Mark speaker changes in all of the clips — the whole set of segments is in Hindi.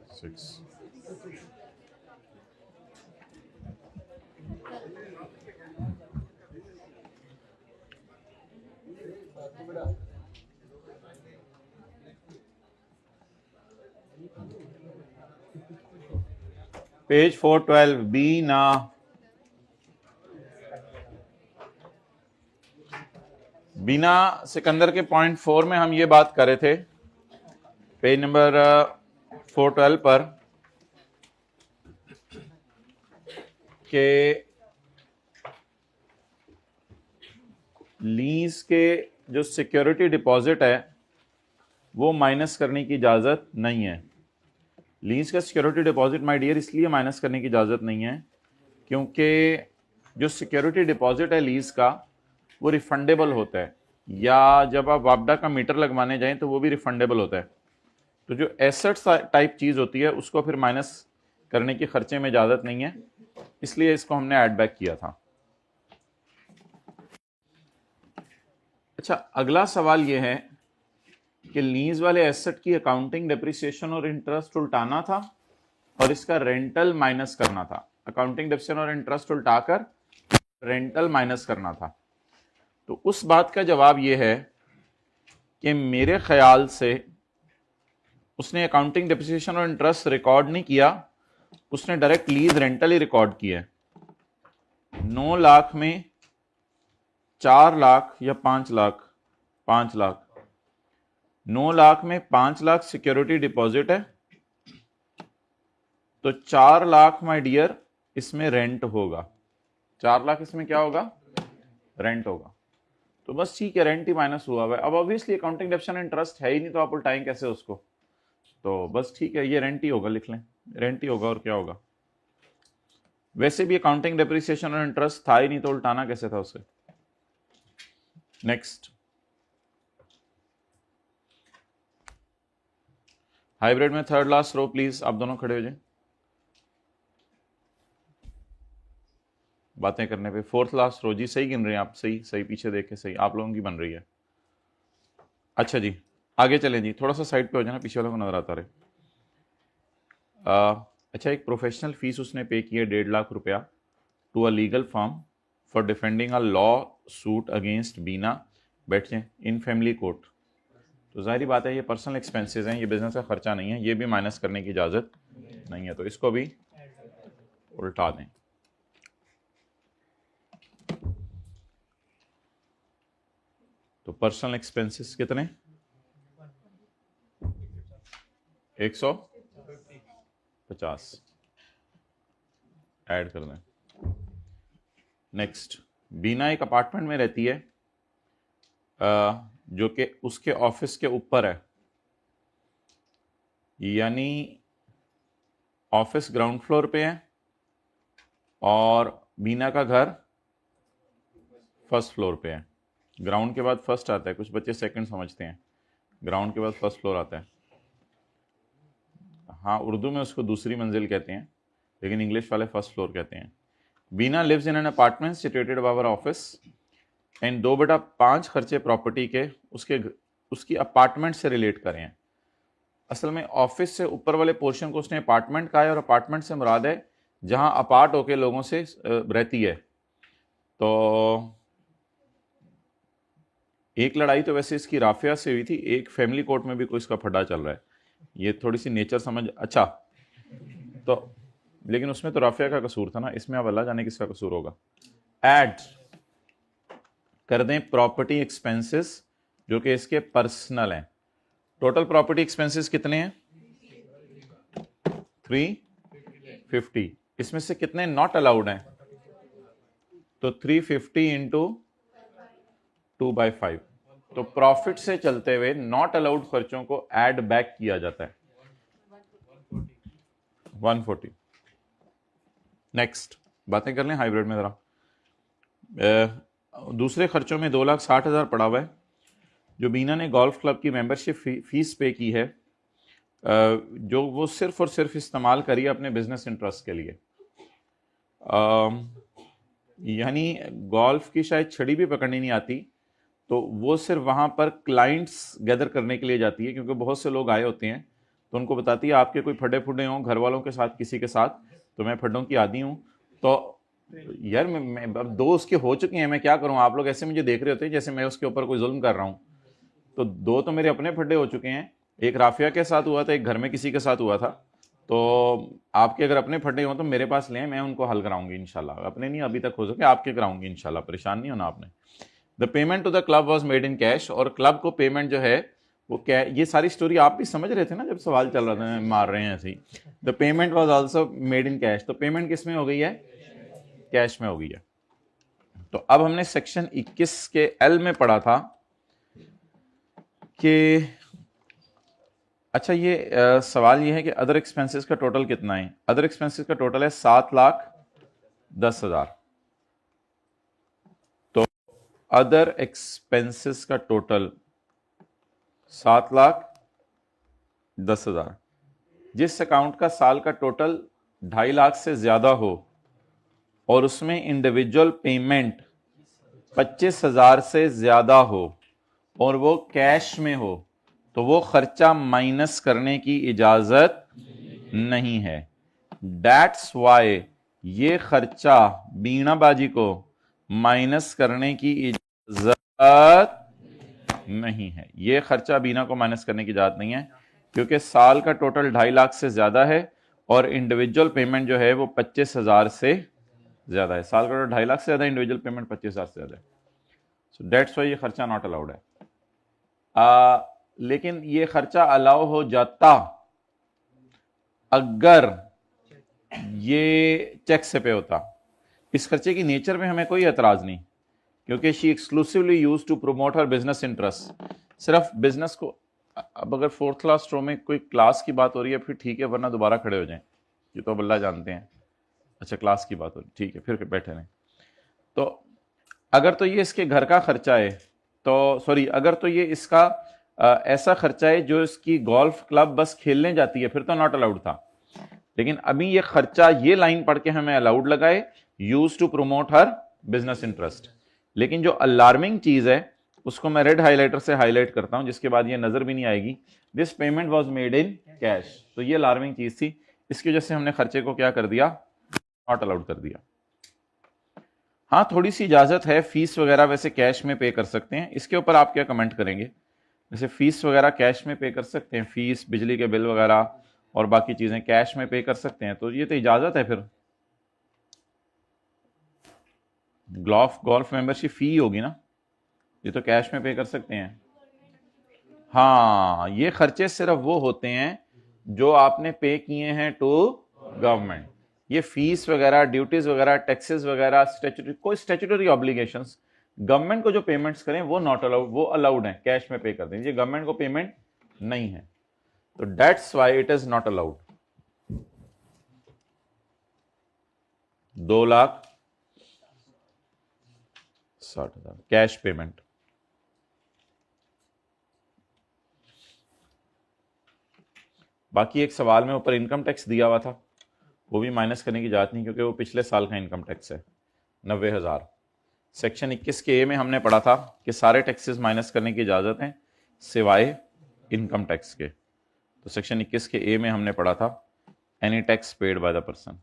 Speaker 1: 6। पेज 412 बी ना बिना सिकंदर के पॉइंट 4 में हम ये बात कर रहे थे, पेज नंबर 412 पर, कि लीज के जो सिक्योरिटी डिपॉजिट है वो माइनस करने की इजाजत नहीं है। लीज का सिक्योरिटी डिपॉजिट माय डियर इसलिए माइनस करने की इजाजत नहीं है क्योंकि जो सिक्योरिटी डिपॉजिट है लीज का वो रिफंडेबल होता है, या जब आप वापडा का मीटर लगवाने जाएं तो वो भी रिफंडेबल होता है। तो जो एसेट्स टाइप चीज होती है उसको फिर माइनस करने के खर्चे में इजाजत नहीं है, इसलिए इसको हमने ऐड बैक किया था। अच्छा, अगला सवाल यह है कि लीज वाले एसेट की अकाउंटिंग डेप्रिसिएशन और इंटरेस्ट उल्टाना था और इसका रेंटल माइनस करना था। अकाउंटिंग डेप्रिसिएशन और इंटरेस्ट उल्टाकर रेंटल माइनस करना था। तो उस बात का जवाब यह है कि मेरे ख्याल से उसने अकाउंटिंग डेप्रिसिएशन और इंटरेस्ट रिकॉर्ड नहीं किया, उसने डायरेक्ट लीज रेंटल ही रिकॉर्ड किया। 9 लाख में 4 लाख या 5 लाख, 5 लाख, 9 लाख में 5 लाख सिक्योरिटी डिपॉजिट है, तो 4 लाख माय डियर इसमें रेंट होगा। 4 लाख इसमें क्या होगा? रेंट होगा। तो बस ठीक है, रेंट ही माइनस हुआ है। अब ऑब्वियसली अकाउंटिंग डेप्रिसिएशन इंटरेस्ट है ही नहीं, तो आप उल्टाएं कैसे उसको? तो बस ठीक है, ये रेंट ही होगा, लिख लें, रेंट ही होगा और क्या होगा। वैसे भी अकाउंटिंग डेप्रिसिएशन और इंटरेस्ट था ही नहीं, तो उल्टाना कैसे था उसे। नेक्स्ट, हाइब्रिड में थर्ड लास्ट रो प्लीज, आप दोनों खड़े हो जाए बातें करने पे। फोर्थ लास्ट रो जी, सही गिन रहे हैं आप? सही सही, पीछे देख के सही, आप लोगों की बन रही है। अच्छा जी, आगे चलें जी, थोड़ा सा साइड पे हो जाना, पीछे वालों को नजर आता रहे। अच्छा, एक प्रोफेशनल फीस उसने पे की है 1.5 लाख रुपया to a legal firm for defending a lawsuit against Bina, बैठ जाए, इन फैमिली कोर्ट। तो जाहिर बात है ये पर्सनल एक्सपेंसेस हैं, ये बिजनेस का खर्चा नहीं है, ये भी माइनस करने की इजाजत नहीं है, तो इसको भी उल्टा दें। तो पर्सनल एक्सपेंसेस कितने? 150 ऐड कर दें। नेक्स्ट, बीना एक अपार्टमेंट में रहती है जो कि उसके ऑफिस के ऊपर है, यानी ऑफिस ग्राउंड फ्लोर पे है और बीना का घर फर्स्ट फ्लोर पे है। ग्राउंड के बाद फर्स्ट आता है, कुछ बच्चे सेकंड समझते हैं, ग्राउंड के बाद फर्स्ट फ्लोर आता है। हाँ, उर्दू में उसको दूसरी मंजिल कहते हैं, लेकिन इंग्लिश वाले फर्स्ट फ्लोर कहते हैं। Bina lives in an apartment situated above our office and 2/5 खर्चे प्रॉपर्टी के उसकी अपार्टमेंट से रिलेट करें हैं। असल में ऑफिस से ऊपर वाले पोर्शन को उसने अपार्टमेंट कहा है, और अपार्टमेंट से मुराद है जहां अपार्ट होके लोगों से रहती है। तो एक लड़ाई तो वैसे इसकी राफिया से हुई थी, एक फैमिली कोर्ट में भी कोई इसका फड्डा चल रहा है, ये थोड़ी सी नेचर समझ। अच्छा, तो लेकिन उसमें तो राफिया का कसूर था ना, इसमें अब अल्लाह जाने किसका कसूर होगा। ऐड कर दें प्रॉपर्टी एक्सपेंसेस जो कि इसके पर्सनल हैं। टोटल प्रॉपर्टी एक्सपेंसेस कितने हैं? 350। इसमें से कितने नॉट अलाउड हैं? तो 350 इंटू 2/5। तो प्रॉफिट से चलते हुए नॉट अलाउड खर्चों को ऐड बैक किया जाता है, 140। नेक्स्ट, बातें कर लें हाइब्रिड में जरा। दूसरे खर्चों में 2,60,000 पड़ा हुआ है जो बीना ने गोल्फ क्लब की मेंबरशिप फीस पे की है, जो वो सिर्फ और सिर्फ इस्तेमाल करी है अपने बिजनेस इंटरेस्ट के लिए। यानी गोल्फ की शायद छड़ी भी पकड़नी नहीं आती, तो वो सिर्फ वहाँ पर क्लाइंट्स गैदर करने के लिए जाती है, क्योंकि बहुत से लोग आए होते हैं तो उनको बताती है आपके कोई फड्डे फुड्डे हों घर वालों के साथ किसी के साथ, तो मैं फड्डों की आदी हूँ। तो यार मैं अब दो उसके हो चुके हैं, मैं क्या करूँ, आप लोग ऐसे मुझे देख रहे होते हैं जैसे मैं उसके ऊपर कोई जुल्म कर रहा हूँ। तो दो तो मेरे अपने फड्डे हो चुके हैं, एक राफिया के साथ हुआ था, एक घर में किसी के साथ हुआ था। तो आपके अगर अपने फड्डे हों तो मेरे पास लें, मैं उनको हल कराऊंगी इंशाल्लाह। अपने नहीं अभी तक हो सके, आपके कराऊंगी इंशाल्लाह, परेशान नहीं होना आपने। The payment to the club was made in cash, और क्लब को पेमेंट जो है वो क्या, ये सारी स्टोरी आप भी समझ रहे थे ना जब सवाल चल रहा था, मार रहे हैं ऐसे ही। The payment was also made in cash, तो पेमेंट किस में हो गई है, कैश में हो गई है। तो अब हमने सेक्शन 21 के एल में पढ़ा था कि अच्छा ये सवाल ये है कि अदर एक्सपेंसेस का टोटल कितना है। अदर एक्सपेंसेस का टोटल है 7,10,000। तो अदर एक्सपेंसेस का टोटल 7,10,000। जिस अकाउंट का साल का टोटल 2.5 लाख से ज्यादा हो और उसमें इंडिविजुअल पेमेंट 25,000 से ज्यादा हो और वो कैश में हो, तो वो खर्चा माइनस करने की इजाजत नहीं है। दैट्स वाई ये खर्चा बीना बाजी को माइनस करने की इजाजत नहीं है। ये खर्चा बीना को माइनस करने की इजाजत नहीं है, क्योंकि साल का टोटल 2.5 लाख से ज्यादा है और इंडिविजुअल पेमेंट जो है वो 25,000 से ज्यादा है। साल का टोटल 2.5 लाख से ज्यादा, इंडिविजुअल पेमेंट 25,000 से ज्यादा है। सो दैट्स वाई ये खर्चा नॉट अलाउड है। लेकिन ये खर्चा अलाउ हो जाता अगर ये चेक से पे होता। इस खर्चे की नेचर में हमें कोई एतराज नहीं, क्योंकि she exclusively use to promote her business interest. सिर्फ बिजनेस को, अब अगर 4th क्लास रो में कोई क्लास की बात हो रही है फिर ठीक है, वरना दोबारा खड़े हो जाएं, ये तो अब अल्लाह जानते हैं। अच्छा क्लास की बात हो रही, ठीक है फिर बैठे रहें। तो अगर तो ये इसके घर का खर्चा है, तो सॉरी, अगर तो ये इसका ऐसा खर्चा है जो इसकी गोल्फ क्लब बस खेलने जाती है, फिर तो नॉट अलाउड था। लेकिन अभी ये खर्चा, ये लाइन पढ़ के हमें अलाउड लगाए, use to promote her business interest. लेकिन जो अलार्मिंग चीज है उसको मैं रेड हाइलाइटर से हाईलाइट करता हूं, जिसके बाद ये नजर भी नहीं आएगी। This payment was made in cash, तो ये अलार्मिंग चीज थी, इसकी वजह से हमने खर्चे को क्या कर दिया, नॉट अलाउड कर दिया। हाँ थोड़ी सी इजाजत है, फीस वगैरह वैसे कैश में पे कर सकते हैं, इसके ऊपर आप क्या कमेंट करेंगे। जैसे फीस वगैरह कैश में पे कर सकते हैं, फीस बिजली के बिल वगैरह और बाकी चीजें कैश में पे कर सकते हैं, तो ये तो इजाजत है। फिर गोल्फ मेंबरशिप फी होगी ना, ये तो कैश में पे कर सकते हैं। हाँ ये खर्चे सिर्फ वो होते हैं जो आपने पे किए हैं टू गवर्नमेंट। ये फीस वगैरह, ड्यूटीज वगैरह, टैक्सेस वगैरह, स्टैट्यूटरी, कोई स्टैट्यूटरी ऑब्लिगेशंस गवर्नमेंट को जो पेमेंट्स करें वो नॉट अलाउड, वो अलाउड है, कैश में पे कर दें। ये गवर्नमेंट को पेमेंट नहीं है, तो that's why it is not allowed. 2,60,000 cash payment. बाकी एक सवाल में ऊपर इनकम टैक्स दिया हुआ था, वो भी माइनस करने की इजाजत नहीं, क्योंकि वो पिछले साल का इनकम टैक्स है 90,000। सेक्शन 21 के ए में हमने पढ़ा था कि सारे टैक्सेस माइनस करने की इजाजत है सिवाय इनकम टैक्स के। तो सेक्शन 21 के ए में हमने पढ़ा था any tax paid by the person.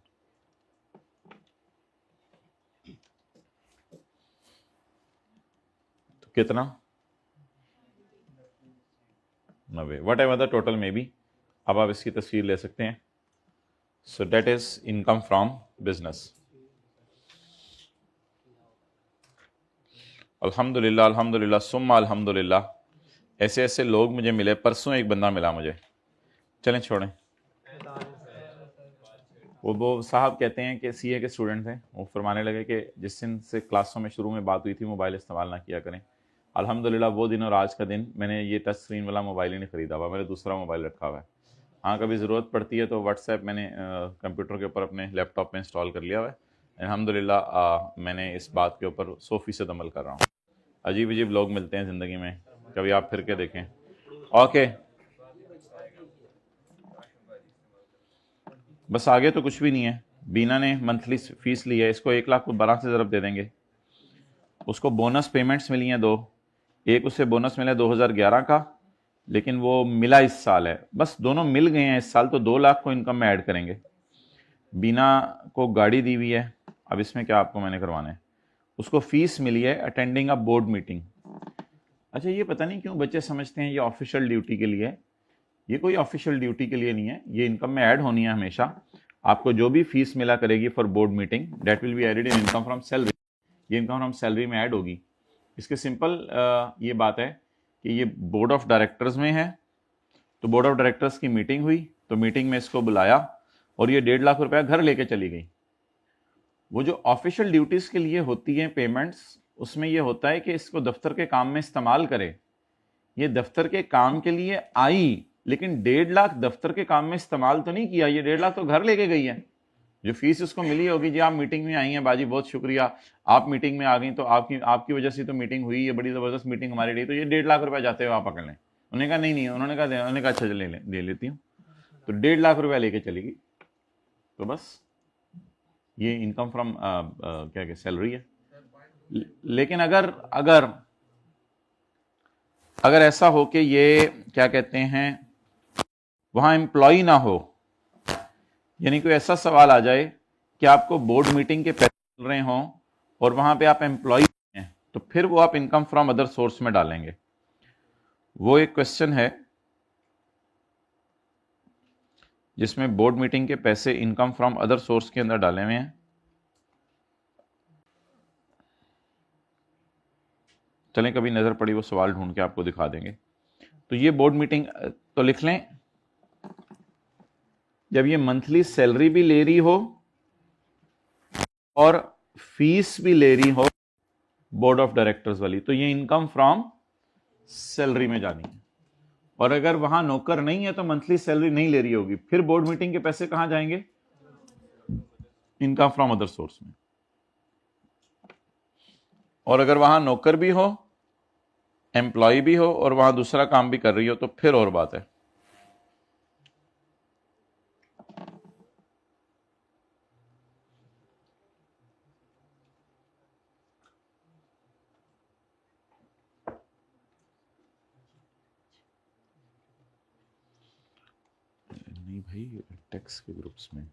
Speaker 1: तो कितना, 90, वट एवर द टोटल में भी। अब आप इसकी तस्वीर ले सकते हैं। So that is income from business. अल्हम्दुलिल्लाह अल्हम्दुलिल्लाह सुम्मा अल्हम्दुलिल्लाह। ऐसे ऐसे लोग मुझे मिले, परसों एक बंदा मिला मुझे, चलें छोड़ें। वो साहब कहते हैं कि सीए के स्टूडेंट थे, वो फरमाने लगे कि जिस दिन से क्लासों में शुरू में बात हुई थी मोबाइल इस्तेमाल ना किया करें। अल्हम्दुलिल्लाह वो दिन और आज का दिन मैंने ये टच स्क्रीन वाला मोबाइल ही नहीं खरीदा हुआ, मैंने दूसरा मोबाइल रखा हुआ है। हाँ कभी ज़रूरत पड़ती है तो व्हाट्सएप मैंने कंप्यूटर के ऊपर अपने लैपटॉप में इंस्टॉल कर लिया हुआ है। अल्हम्दुलिल्लाह मैंने इस बात के ऊपर 100% अमल कर रहा हूँ। अजीब अजीब लोग मिलते हैं ज़िंदगी में, कभी आप फिर के देखें। ओके बस आगे तो कुछ भी नहीं है। बीना ने मंथली फीस ली है, इसको 1,12,000 से ज़रब दे देंगे। उसको बोनस पेमेंट्स मिली हैं 2, एक उससे बोनस मिला 2011 का, लेकिन वो मिला इस साल है, बस दोनों मिल गए हैं इस साल, तो 2 लाख को इनकम में ऐड करेंगे। बीना को गाड़ी दी हुई है, अब इसमें क्या आपको मैंने करवाना है, उसको फीस मिली है अटेंडिंग अ बोर्ड मीटिंग। अच्छा, ये पता नहीं क्यों बच्चे समझते हैं ये ऑफिशियल ड्यूटी के लिए है। ये कोई ऑफिशियल ड्यूटी के लिए नहीं है, ये इनकम में ऐड होनी है हमेशा। आपको जो भी फीस मिला करेगी for board meeting, that will be added in income from salary. ये इनकम फ्रॉम सैलरी में ऐड होगी। इसके सिंपल ये बात है कि ये बोर्ड ऑफ डायरेक्टर्स में है, तो बोर्ड ऑफ डायरेक्टर्स की मीटिंग हुई, तो मीटिंग में इसको बुलाया और ये 1.5 लाख रुपया घर लेके चली गई। वो जो ऑफिशियल ड्यूटीज के लिए होती हैं पेमेंट्स, उसमें ये होता है कि इसको दफ्तर के काम में इस्तेमाल करे। ये दफ्तर के काम के लिए आई, लेकिन 1.5 लाख दफ्तर के काम में इस्तेमाल तो नहीं किया, ये 1.5 लाख तो घर लेके गई है। जो फीस उसको मिली होगी, जी आप मीटिंग में आई हैं बाजी, बहुत शुक्रिया, आप मीटिंग में आ गई, तो आपकी वजह से तो मीटिंग हुई, ये बड़ी ज़बरदस्त मीटिंग हमारी रही, तो ये 1.5 लाख रुपया जाते हुए आप पकड़ लें। उन्होंने कहा नहीं, उन्होंने कहा अच्छा ले लेती हूँ, तो 1.5 लाख रुपया लेके चलेगी। तो बस ये इनकम फ्रॉम क्या क्या सैलरी है। लेकिन अगर ऐसा हो कि ये क्या कहते हैं वहां एम्प्लॉय ना हो, यानी कोई ऐसा सवाल आ जाए कि आपको बोर्ड मीटिंग के पैसे मिल रहे हों और वहां पे आप एम्प्लॉय हैं, तो फिर वो आप इनकम फ्रॉम अदर सोर्स में डालेंगे। वो एक क्वेश्चन है जिसमें बोर्ड मीटिंग के पैसे इनकम फ्रॉम अदर सोर्स के अंदर डाले हुए हैं। चलें, कभी नजर पड़ी वो सवाल ढूंढ के आपको दिखा देंगे। तो ये बोर्ड मीटिंग तो लिख लें, जब ये मंथली सैलरी भी ले रही हो और फीस भी ले रही हो बोर्ड ऑफ डायरेक्टर्स वाली, तो ये इनकम फ्रॉम सैलरी में जानी है। और अगर वहां नौकर नहीं है तो मंथली सैलरी नहीं ले रही होगी, फिर बोर्ड मीटिंग के पैसे कहां जाएंगे, इनकम फ्रॉम अदर सोर्स में। और अगर वहां नौकर भी हो, एम्प्लॉय भी हो और वहां दूसरा काम भी कर रही हो, तो फिर और बात है। नहीं भाई, टेक्स्ट के ग्रुप्स में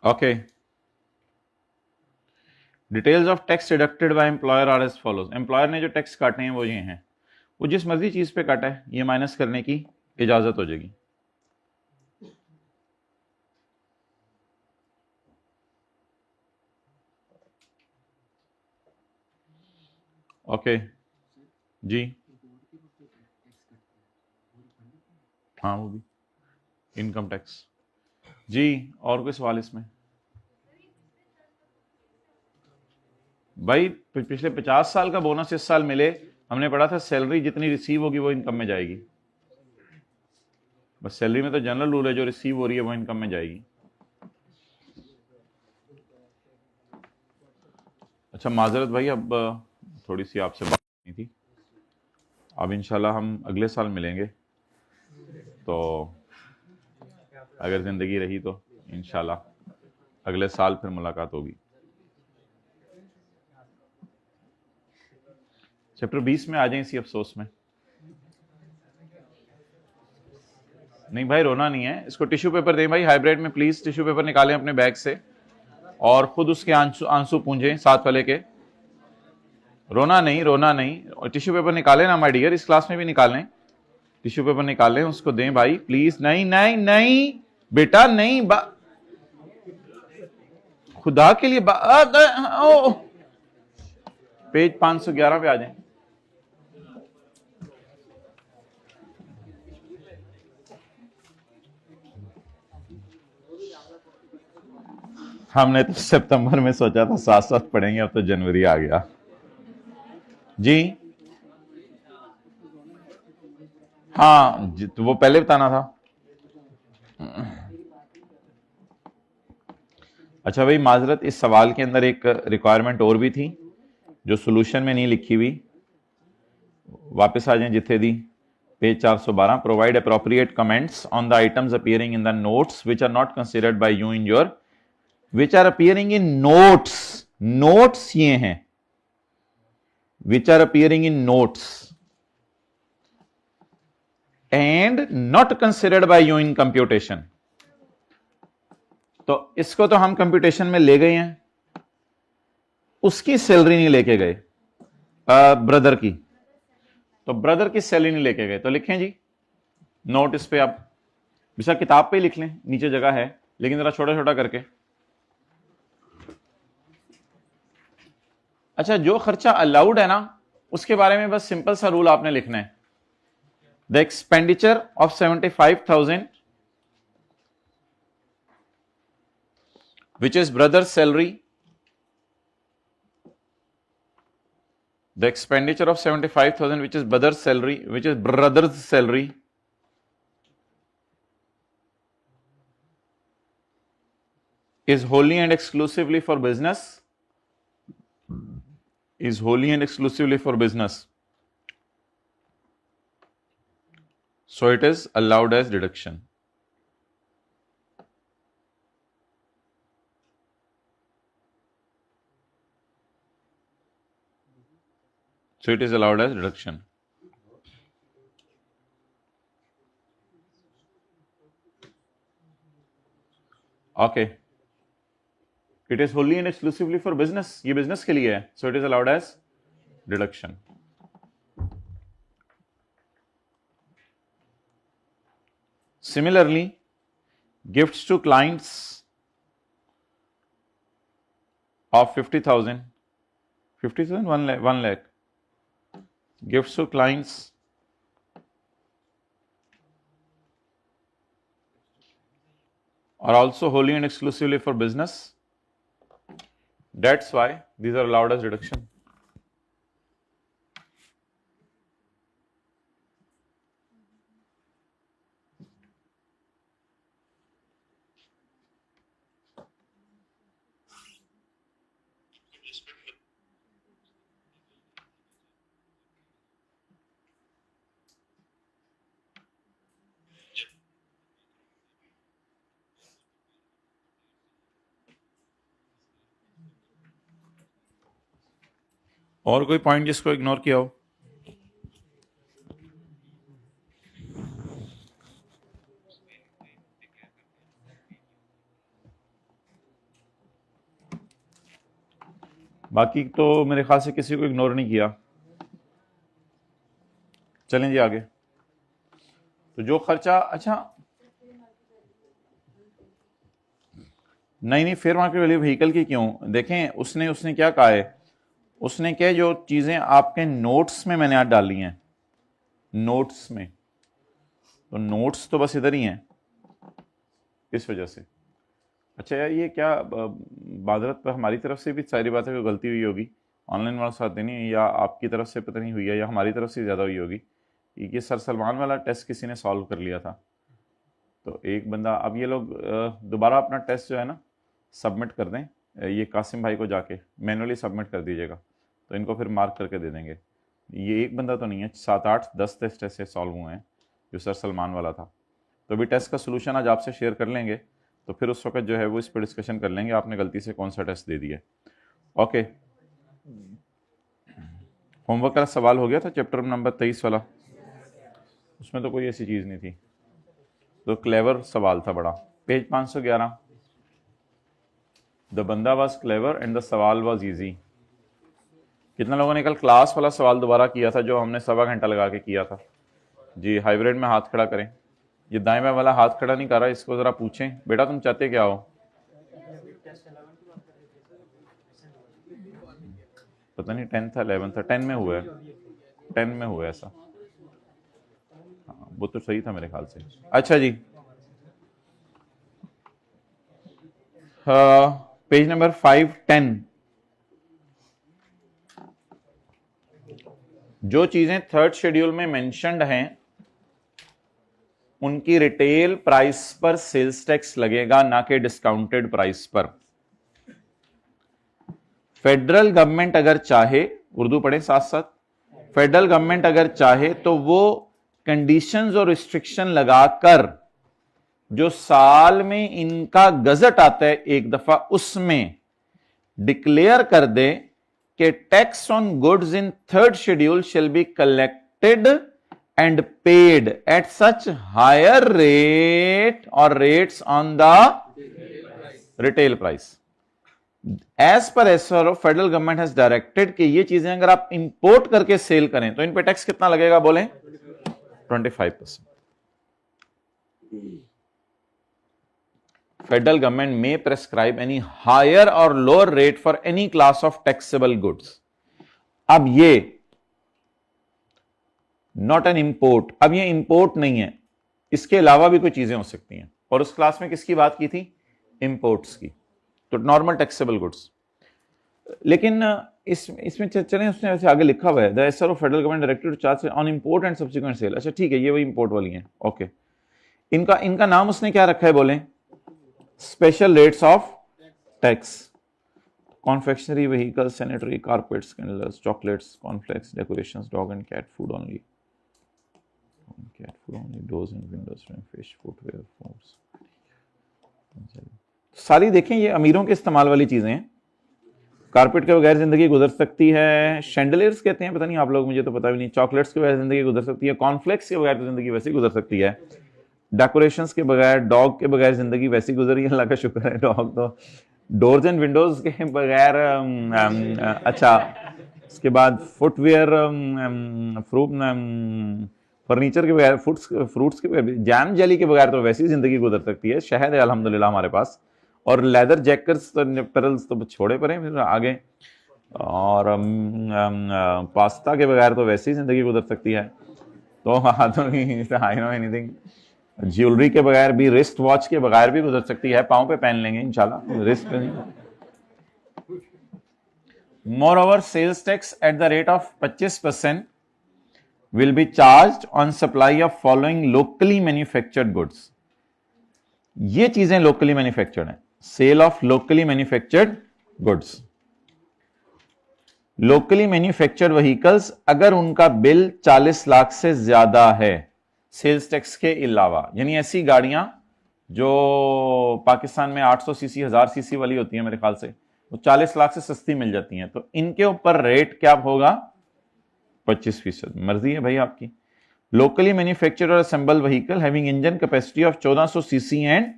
Speaker 1: okay. Details of tax deducted by employer are as follows. Employer ने जो टैक्स काटे हैं वो ये हैं, वो जिस मर्जी चीज पे काटा है ये माइनस करने की इजाजत हो जाएगी। ओके जी, हाँ वो भी इनकम टैक्स जी। और कोई सवाल इसमें? भाई पिछले 50 साल का बोनस इस साल मिले, हमने पढ़ा था सैलरी जितनी रिसीव होगी वो इनकम में जाएगी। बस सैलरी में तो जनरल रूल है, जो रिसीव हो रही है वो इनकम में जाएगी। अच्छा माजरत भाई, अब थोड़ी सी आपसे बात करनी थी। अब इंशाल्लाह हम अगले साल मिलेंगे, तो अगर ज़िंदगी रही तो इंशाल्लाह अगले साल फिर मुलाकात होगी। चैप्टर 20 में आ जाए इसी अफसोस में। नहीं भाई, रोना नहीं है, इसको टिश्यू पेपर दें भाई, हाइब्रिड में प्लीज टिश्यू पेपर निकालें अपने बैग से और खुद उसके आंसू पूंजें साथ वाले के। रोना नहीं, रोना नहीं, और टिश्यू पेपर निकालें ना माय डियर, इस क्लास में भी निकालें, टिश्यू पेपर निकालें, उसको दें भाई प्लीज। नहीं नहीं नहीं बेटा नहीं, खुदा के लिए पेज 511 पे आ जाए। हमने तो सितंबर में सोचा था साथ साथ पढ़ेंगे, अब तो जनवरी आ गया जी। हाँ तो वो पहले बताना था। अच्छा भाई माजरत, इस सवाल के अंदर एक रिक्वायरमेंट और भी थी जो सोल्यूशन में नहीं लिखी हुई, वापस आ जाएं जिथे दी। Page 412, provide appropriate comments on the items appearing in the notes which are not considered by you in your, which are appearing in notes, notes ये हैं, which are appearing in notes and not considered by you in computation. तो इसको तो हम कंप्यूटेशन में ले गए हैं, उसकी सैलरी नहीं लेके गए, ब्रदर की, तो ब्रदर की सैलरी नहीं लेके गए, तो लिखें जी नोट, इस पे आप बेशक किताब पे ही लिख लें, नीचे जगह है, लेकिन जरा छोटा छोटा करके। अच्छा, जो खर्चा अलाउड है ना, उसके बारे में बस सिंपल सा रूल आपने लिखना है, the expenditure of 75,000 which is brother's salary, the expenditure of 75,000 which is brother's salary is wholly and exclusively for business, so it is allowed as deduction. So it is allowed as deduction. Okay. It is wholly and exclusively for business. ये business के लिए है. So it is allowed as deduction. Similarly, gifts to clients of 50,000, 1 lakh. Gifts to clients are also wholly and exclusively for business. That's why these are allowed as deduction. और कोई पॉइंट जिसको इग्नोर किया हो? बाकी तो मेरे ख्याल से किसी को इग्नोर नहीं किया। चलें जी आगे। तो जो खर्चा, अच्छा नहीं फेयर मार्केट वैल्यू व्हीकल की क्यों? देखें उसने क्या कहा है, उसने क्या जो चीजें आपके नोट्स में मैंने आज डाली हैं, नोट्स में, तो नोट्स तो बस इधर ही हैं इस वजह से। अच्छा यार ये क्या बादरत पर हमारी तरफ से भी सारी बातें कोई गलती हुई होगी, ऑनलाइन वाला साथ देनी, या आपकी तरफ से पता नहीं हुई है, या हमारी तरफ से ज़्यादा हुई होगी। ये सर सलमान वाला टेस्ट किसी ने सॉल्व कर लिया था, तो एक बंदा, अब ये लोग दोबारा अपना टेस्ट जो है ना सबमिट कर दें, ये कासिम भाई को जाके मैनुअली सबमिट कर दीजिएगा, तो इनको फिर मार्क करके दे देंगे। ये एक बंदा तो नहीं है, 7, 8, 10 टेस्ट ऐसे सॉल्व हुए हैं जो सर सलमान वाला था। तो अभी टेस्ट का सोल्यूशन आज आपसे शेयर कर लेंगे, तो फिर उस वक्त जो है वो इस पर डिस्कशन कर लेंगे आपने गलती से कौन सा टेस्ट दे दिया। ओके, होमवर्क का सवाल हो गया था चैप्टर नंबर 23 वाला, उसमें तो कोई ऐसी चीज़ नहीं थी, तो क्लेवर सवाल था बड़ा। पेज 511, द बंदा वाज क्लेवर एंड द सवाल वाज इजी। कितना लोगों ने कल क्लास वाला सवाल दोबारा किया था जो हमने 1.25 घंटा लगा के किया था? जी हाइब्रिड में हाथ खड़ा करें। ये दाएं बाएं वाला हाथ खड़ा नहीं कर रहा, इसको जरा पूछें बेटा तुम चाहते क्या हो? पता नहीं 10 था 11 था, 10 में हुआ है, 10 में हुआ ऐसा। हाँ, वो तो सही था मेरे ख्याल से। अच्छा जी, पेज नंबर 510, जो चीजें थर्ड शेड्यूल में मेंशन्ड हैं उनकी रिटेल प्राइस पर सेल्स टैक्स लगेगा, ना कि डिस्काउंटेड प्राइस पर। फेडरल गवर्नमेंट अगर चाहे, उर्दू पढ़े साथ साथ, फेडरल गवर्नमेंट अगर चाहे तो वो कंडीशंस और रिस्ट्रिक्शन लगाकर जो साल में इनका गजट आता है एक दफा, उसमें डिक्लेयर कर दे कि tax on goods in third schedule shall be collected and paid at such higher rate or rates on the retail price as per SRO federal government has directed कि ये चीजें अगर आप इंपोर्ट करके सेल करें तो इन पे टैक्स कितना लगेगा, बोलें 25%. फेडरल गवर्नमेंट में प्रेस्क्राइब एनी हायर और lower rate for any class of taxable goods. अब ये नॉट एन इंपोर्ट, अब ये इंपोर्ट नहीं है, इसके अलावा भी कोई चीजें हो सकती हैं. और उस क्लास में किसकी बात की थी, इंपोर्ट्स की. तो नॉर्मल टैक्सेबल गुड्स. लेकिन इसमें चलें, उसने ऐसे आगे लिखा हुआ है the SRO federal government directed to charge on import and subsequent sale. अच्छा ठीक है, ये वही इंपोर्ट वाली हैं. ओके, इनका नाम उसने क्या रखा है, बोलें special rates of tax. Confectionery vehicle, sanitary, carpets, candles, chocolates, cornflakes, decorations, dog and cat food only. Cat food only, doors and windows, fish, footwear, foods. सारी देखें ये अमीरों के इस्तेमाल वाली चीजें हैं. कारपेट के बगैर जिंदगी गुजर सकती है, शैंडलियर्स कहते हैं, पता नहीं आप लोग, मुझे तो पता भी नहीं. चॉकलेट्स के बगैर जिंदगी गुजर सकती है, कॉर्नफ्लेक्स के बगैर तो जिंदगी वैसे ही गुजर सकती है. डेकोरेशंस के बगैर, डॉग के बगैर जिंदगी वैसी गुजरी, अल्लाह का शुक्र है. डॉग तो डोर्स एंड विंडोज के बगैर, अच्छा उसके बाद फुटवेयर, फ्रूट, फर्नीचर के बगैर, फ्रूट्स के बगैर, जैम जेली के बगैर तो वैसी जिंदगी गुजर सकती है. शहद है अल्हम्दुलिल्लाह हमारे पास, और लेदर जैकेट्स तो पेरल्स तो छोड़े पड़े फिर आगे. और पास्ता के बगैर तो वैसी जिंदगी गुजर सकती है. तो हाथों की आई नो एनीथिंग. ज्वेलरी के बगैर भी, रिस्ट वॉच के बगैर भी गुजर सकती है. पाँव पे पहन लेंगे इंशाल्लाह, रिस्ट पे नहीं. Moreover, sales tax at the rate of 25% will be charged on supply of following locally manufactured goods. ये चीजें locally manufactured हैं. Sale of locally manufactured goods. Locally manufactured vehicles अगर उनका बिल 40 लाख से ज्यादा है सेल्स टैक्स के अलावा, यानी ऐसी गाड़ियां जो पाकिस्तान में 800 सीसी 1000 सीसी वाली होती है मेरे ख्याल से, वो 40 लाख से सस्ती मिल जाती हैं, तो इनके ऊपर रेट क्या होगा, 25%. मर्जी है भाई आपकी. लोकली मैन्युफैक्चर्ड और assemble vehicle having engine capacity of 1400 CC and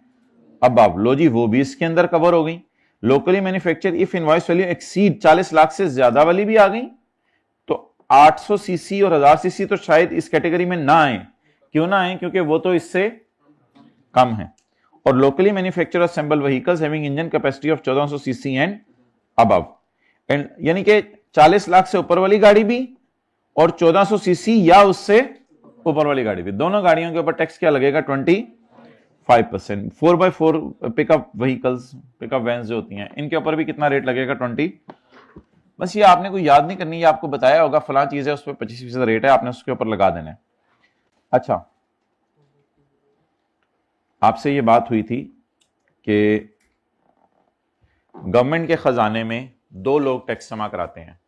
Speaker 1: above, लो जी वो भी इसके अंदर कवर हो गई. Locally manufactured if invoice value exceed, 40 lakh से ज्यादा वाली भी आ गई. तो 800 सीसी और 1000 सीसी तो शायद इस कैटेगरी में ना आए. क्यों ना आए, क्योंकि वो तो इससे कम है. और locally manufactured assemble vehicles having engine capacity of 1400 CC and above, and यानी कि 40 लाख से ऊपर वाली गाड़ी भी और 1400 सीसी या उससे ऊपर वाली गाड़ी भी, दोनों गाड़ियों के ऊपर टैक्स क्या लगेगा, 25%. 4x4 pickup vehicles, pickup vans जो होती हैं, इनके ऊपर भी कितना रेट लगेगा, 20. बस ये आपने कोई याद नहीं करनी, ये आपको बताया होगा फलां चीज है उस पर 25% रेट है, आपने उसके ऊपर लगा देना है. अच्छा, आपसे ये बात हुई थी कि गवर्नमेंट के खजाने में दो लोग टैक्स जमा कराते हैं.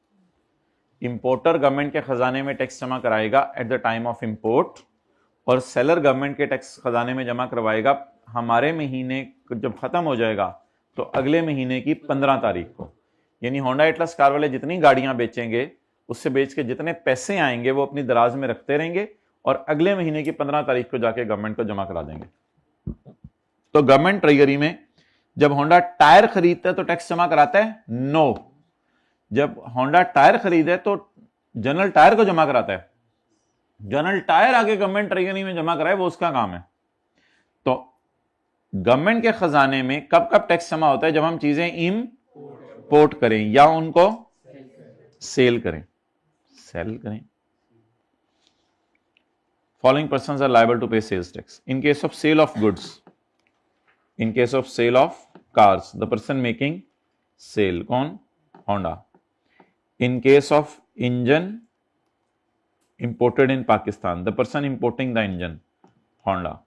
Speaker 1: इंपोर्टर गवर्नमेंट के खजाने में टैक्स जमा कराएगा at the time of import, और सेलर गवर्नमेंट के टैक्स खजाने में जमा करवाएगा हमारे महीने जब खत्म हो जाएगा तो अगले महीने की 15 तारीख को. यानी होंडा एटलस कार वाले जितनी गाड़ियां बेचेंगे, उससे बेच के जितने पैसे आएंगे वो अपनी दराज में रखते रहेंगे और अगले महीने की 15 तारीख को जाके गवर्नमेंट को जमा करा देंगे. तो गवर्नमेंट ट्रेजरी में जब होंडा टायर खरीदता है तो टैक्स जमा कराता है, नो. जब होंडा टायर खरीदे तो जनरल टायर को जमा कराता है. जनरल टायर आगे गवर्नमेंट ट्रेजरी में जमा कराए, वो उसका काम है. तो गवर्नमेंट के खजाने में कब कब टैक्स जमा होता है, जब हम चीजें इंपोर्ट करें या उनको सेल करें. Following persons are liable to pay sales tax. In case of sale of goods, in case of sale of cars, the person making sale, कौन, Honda. In case of engine imported in Pakistan, the person importing the engine, Honda.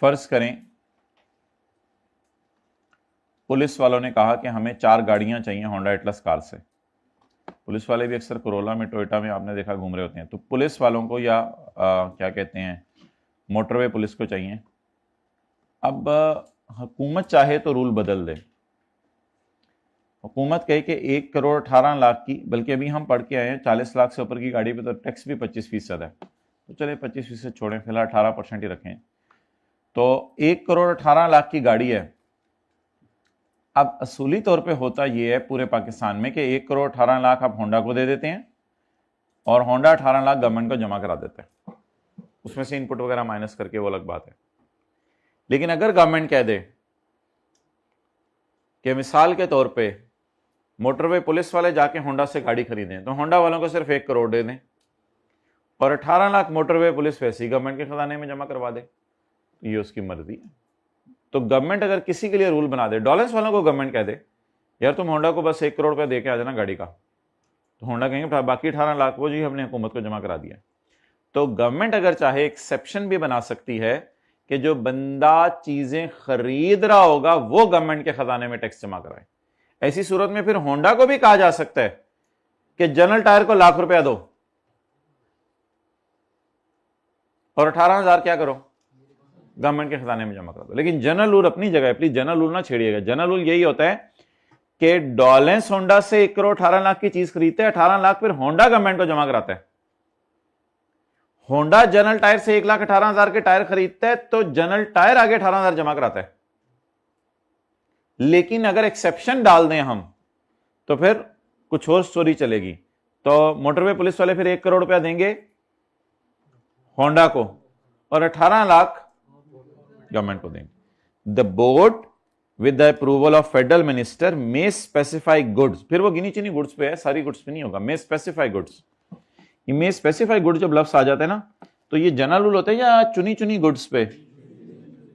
Speaker 1: फर्ज करें पुलिस वालों ने कहा कि हमें 4 गाड़ियां चाहिए होंडा एटलस कार से। पुलिस वाले भी अक्सर कोरोला में, टोयोटा में आपने देखा घूम रहे होते हैं। तो पुलिस वालों को या क्या कहते हैं मोटरवे पुलिस को चाहिए। अब हुकूमत चाहे तो रूल बदल दे। हुकूमत कहे कि 1,18,00,000 की, बल्कि अभी हम पढ़ के आए हैं 40 लाख से ऊपर की गाड़ी पे तो टैक्स भी 25% है। तो चले 25% छोड़ें, फिलहाल 18% ही रखें। तो 1,18,00,000 की गाड़ी है। अब असूली तौर पे होता ये है पूरे पाकिस्तान में कि 1,18,00,000 आप होंडा को दे देते हैं और होंडा 18 लाख गवर्नमेंट को जमा करा देता है। उसमें से इनपुट वगैरह माइनस करके, वो अलग बात है। लेकिन अगर गवर्नमेंट कह दे कि मिसाल के तौर पे मोटरवे पुलिस वाले जाके होंडा से गाड़ी खरीदें तो होंडा वालों को सिर्फ 1 करोड़ दे दें और 18 लाख मोटरवे पुलिस वैसे ही गवर्नमेंट के खजाने में जमा करवा दे, ये उसकी मर्जी है। तो गवर्नमेंट अगर किसी के लिए रूल बना दे, डॉलर्स वालों को गवर्नमेंट कह दे यार तुम होंडा को बस 1 करोड़ रुपया दे के आ जाना गाड़ी का, तो होंडा कहेंगे बाकी 18 लाख वो जी हमने हुकूमत को जमा करा दिया। तो गवर्नमेंट अगर चाहे एक्सेप्शन भी बना सकती है कि जो बंदा चीजें खरीद रहा होगा वो गवर्नमेंट के खजाने में टैक्स जमा कराए। ऐसी सूरत में फिर होंडा को भी कहा जा सकता है कि जनरल टायर को लाख रुपया दो और 18,000 क्या करो गवर्नमेंट के खजाने में जमा करा दो। लेकिन जनरल रूल अपनी जगह है, प्लीज जनरल रूल ना छेड़िएगा। जनरल रूल यही होता है कि डॉलेंस होंडा से 1,18,00,000 की चीज खरीदते हैं, 18 लाख फिर होंडा गवर्नमेंट को जमा कराता है। होंडा जनरल टायर से 1,18,000 के टायर खरीदता है तो जनरल टायर आगे 18,000 जमा कराता है। लेकिन अगर एक्सेप्शन डाल दें हम तो फिर कुछ और स्टोरी चलेगी। तो मोटरवे पुलिस वाले फिर 1 करोड़ रुपया देंगे होंडा को और 18 लाख गवर्नमेंट को देंगे। The board with the approval of federal minister may specify goods, फिर वो गिनी चुनी गुड्स पे है, सारी गुड्स पे नहीं होगा। मे स्पेसिफाई गुड्स, ये मे स्पेसिफाई गुड्स जब लफ्ज आ जाते हैं ना तो ये जनरल रूल होते हैं या चुनी चुनी गुड्स पे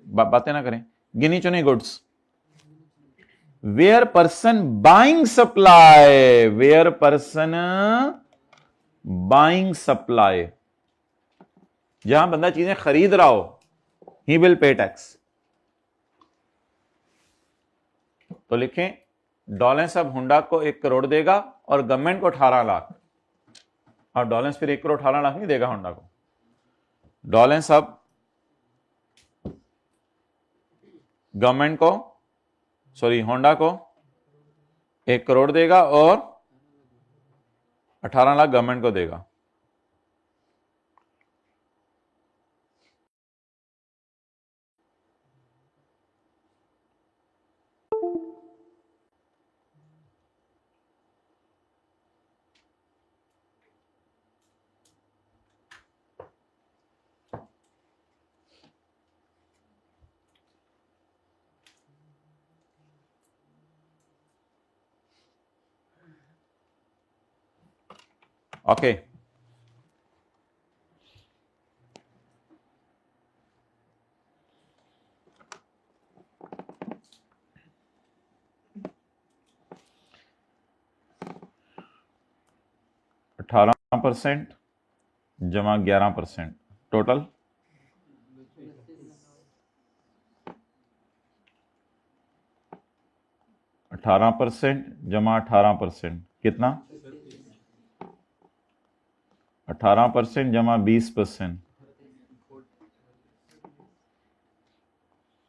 Speaker 1: बातें ना करें, गिनी चुनी goods. Where person buying supply, where person buying supply, जहां बंदा चीजें खरीद रहा हो ही विल पे टैक्स। तो लिखें डॉलेंस अब हुंडा को 1 करोड़ देगा और गवर्नमेंट को 18 लाख, और डॉलेंस फिर 1 करोड़ 18 लाख नहीं देगा होंडा को। डॉलेंस अब गवर्नमेंट को, सॉरी होंडा को 1 करोड़ देगा और 18 लाख गवर्नमेंट को देगा। ओके %, जमा 11% टोटल 18% जमा 18% कितना 18% जमा 20%।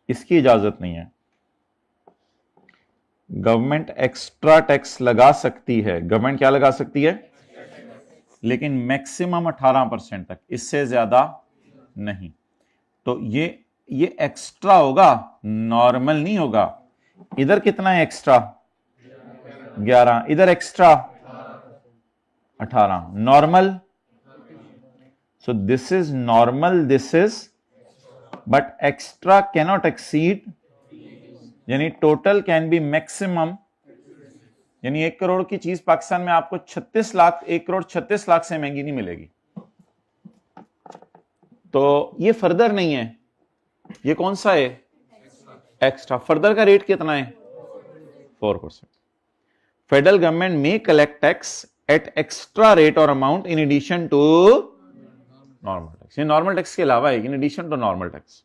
Speaker 1: इसकी इजाजत नहीं है। गवर्नमेंट एक्स्ट्रा टैक्स लगा सकती है, गवर्नमेंट क्या लगा सकती है, लेकिन मैक्सिमम 18% तक, इससे ज्यादा नहीं। तो ये एक्स्ट्रा होगा, नॉर्मल नहीं होगा। इधर कितना है एक्स्ट्रा 11, इधर extra 18, normal. So this is normal, this is, but extra cannot exceed, यानी टोटल कैन बी मैक्सिमम। यानी 1 करोड़ की चीज पाकिस्तान में आपको 36 लाख, 1 करोड़ 36 लाख से महंगी नहीं मिलेगी। तो ये फर्दर नहीं है, ये कौन सा है एक्स्ट्रा। फर्दर का रेट कितना है 4%। Federal government may collect tax at extra rate or amount in addition to normal tax. ये नॉर्मल टैक्स के अलावा है, in addition to normal tax.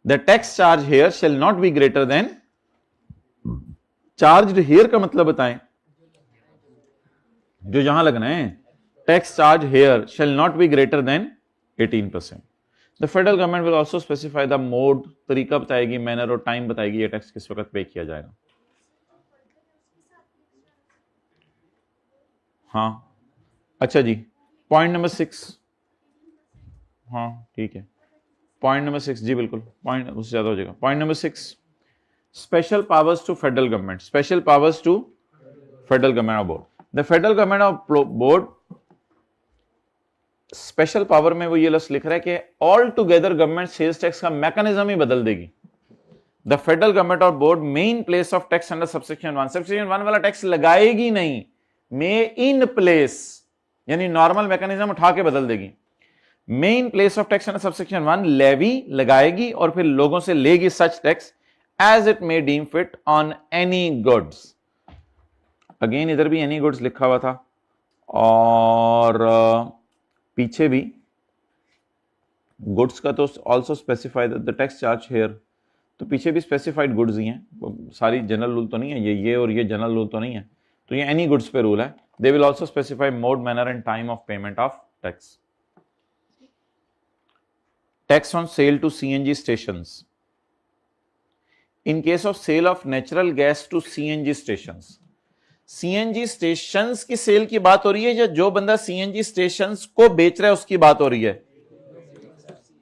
Speaker 1: The tax charge here shall not be greater than, charge here का मतलब बताएं, जो यहां लगना है, tax charge here shall not be greater than 18%. The federal government will also specify the mode, तरीका बताएगी, मैनर और टाइम बताएगी, ये टैक्स किस वक्त पे किया जाएगा. हाँ अच्छा जी, पॉइंट नंबर 6. हाँ ठीक है, पॉइंट नंबर 6 जी बिल्कुल, पॉइंट उससे ज्यादा हो जाएगा. Point number 6, special powers to federal government, special powers to federal government of board. The federal government of board special power में वो ये लफ्ज लिख रहा है कि all together government sales tax का मैकेनिज्म ही बदल देगी. The federal government of board main place of tax under subsection 1, subsection 1 वाला टैक्स लगाएगी नहीं, मे इन प्लेस यानी नॉर्मल मैकेनिज्म उठा के बदल देगी. Main place of tax under subsection 1 levy लगाएगी और फिर लोगों से लेगी such tax as it may deem fit on any goods. Again इधर भी एनी गुड्स लिखा हुआ था और पीछे भी गुड्स का तो also specified the tax charge here, तो पीछे भी स्पेसिफाइड गुड्स ही हैं, सारी जनरल रूल तो नहीं है, ये और ये जनरल रूल तो नहीं है, तो ये एनी गुड्स पे रूल है. They will also specify mode, manner and time of payment of tax. Tax on sale to CNG stations. In case of sale of natural gas to CNG stations, CNG stations की सेल की बात हो रही है या जो बंदा सीएनजी स्टेशंस को बेच रहा है उसकी बात हो रही है?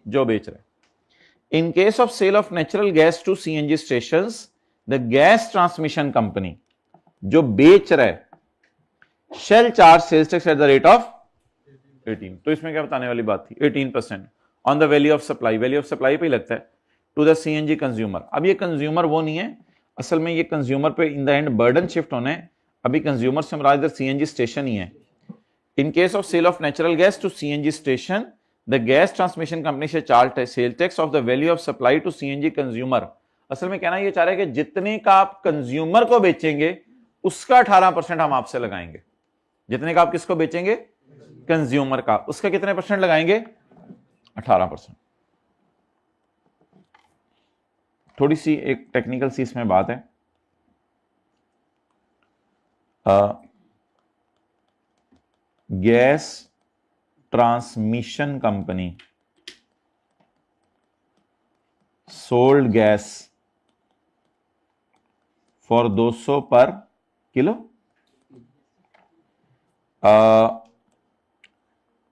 Speaker 1: जो बेच रहा है. In case of sale of natural gas to CNG stations, the gas transmission company जो बेच रहा है shall charge sales tax at the rate of 18. तो इसमें क्या बताने वाली बात थी? 18% on the value of supply, value of supply पे ही लगता है, टू द सीएनजी कंज्यूमर. अब ये कंज्यूमर वो नहीं है, असल में ये कंज्यूमर पे in the end burden shift होने, अभी कंज्यूमर से मुराद इधर सीएनजी स्टेशन ही है. In case of sale of natural gas to CNG station, the gas transmission company से charge sale tax of the value of supply to CNG consumer. असल में कहना ये चाह रहा है कि जितने का आप कंज्यूमर को बेचेंगे उसका 18% हम आपसे लगाएंगे. जितने का आप किसको बेचेंगे? कंज्यूमर का, उसका कितने परसेंट लगाएंगे? 18%. थोड़ी सी एक टेक्निकल सी इसमें बात है. Gas transmission company sold gas for 200 पर kilo.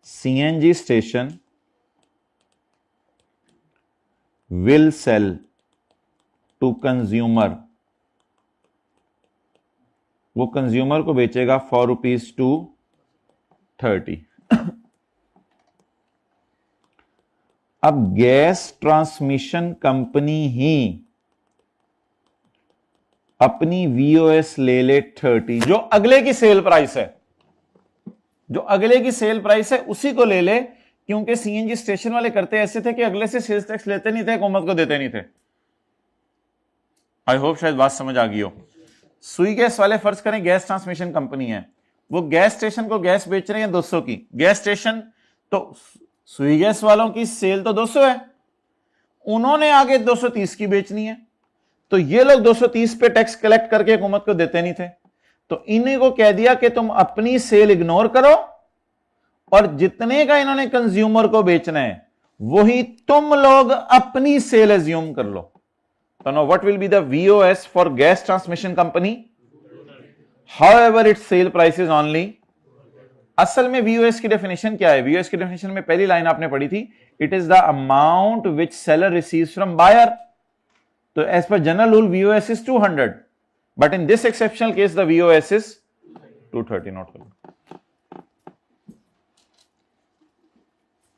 Speaker 1: CNG station will sell to consumer, वो कंज्यूमर को बेचेगा फॉर ₹230. अब गैस ट्रांसमिशन कंपनी ही अपनी वीओएस ले ले 30, जो अगले की सेल प्राइस है, जो अगले की सेल प्राइस है उसी को ले ले, क्योंकि सीएनजी स्टेशन वाले करते ऐसे थे कि अगले से सेल्स टैक्स लेते नहीं थे, हुकूमत को देते नहीं थे. आई होप शायद बात समझ आ गई हो. सुई गैस वाले फर्ज करें गैस ट्रांसमिशन कंपनी है, वो गैस स्टेशन को गैस बेच रहे हैं 200 की, गैस स्टेशन तो सुई गैस वालों की सेल तो 200 है, उन्होंने आगे 230 की बेचनी है, तो ये लोग 230 पे टैक्स कलेक्ट करके हुकूमत को देते नहीं थे, तो इन्हीं को कह दिया कि तुम अपनी सेल इग्नोर करो और जितने का इन्होंने कंज्यूमर को बेचना है वही तुम लोग अपनी सेल एज्यूम कर लो. तो know what will be the VOS for gas transmission company, however its sale price is only. असल में वीओएस की डेफिनेशन क्या है? वीओएस की डेफिनेशन में पहली लाइन आपने पढ़ी थी, it is the amount which seller receives from buyer. तो as per general rule VOS is 200, but in this exceptional case the VOS is 230. Note करो.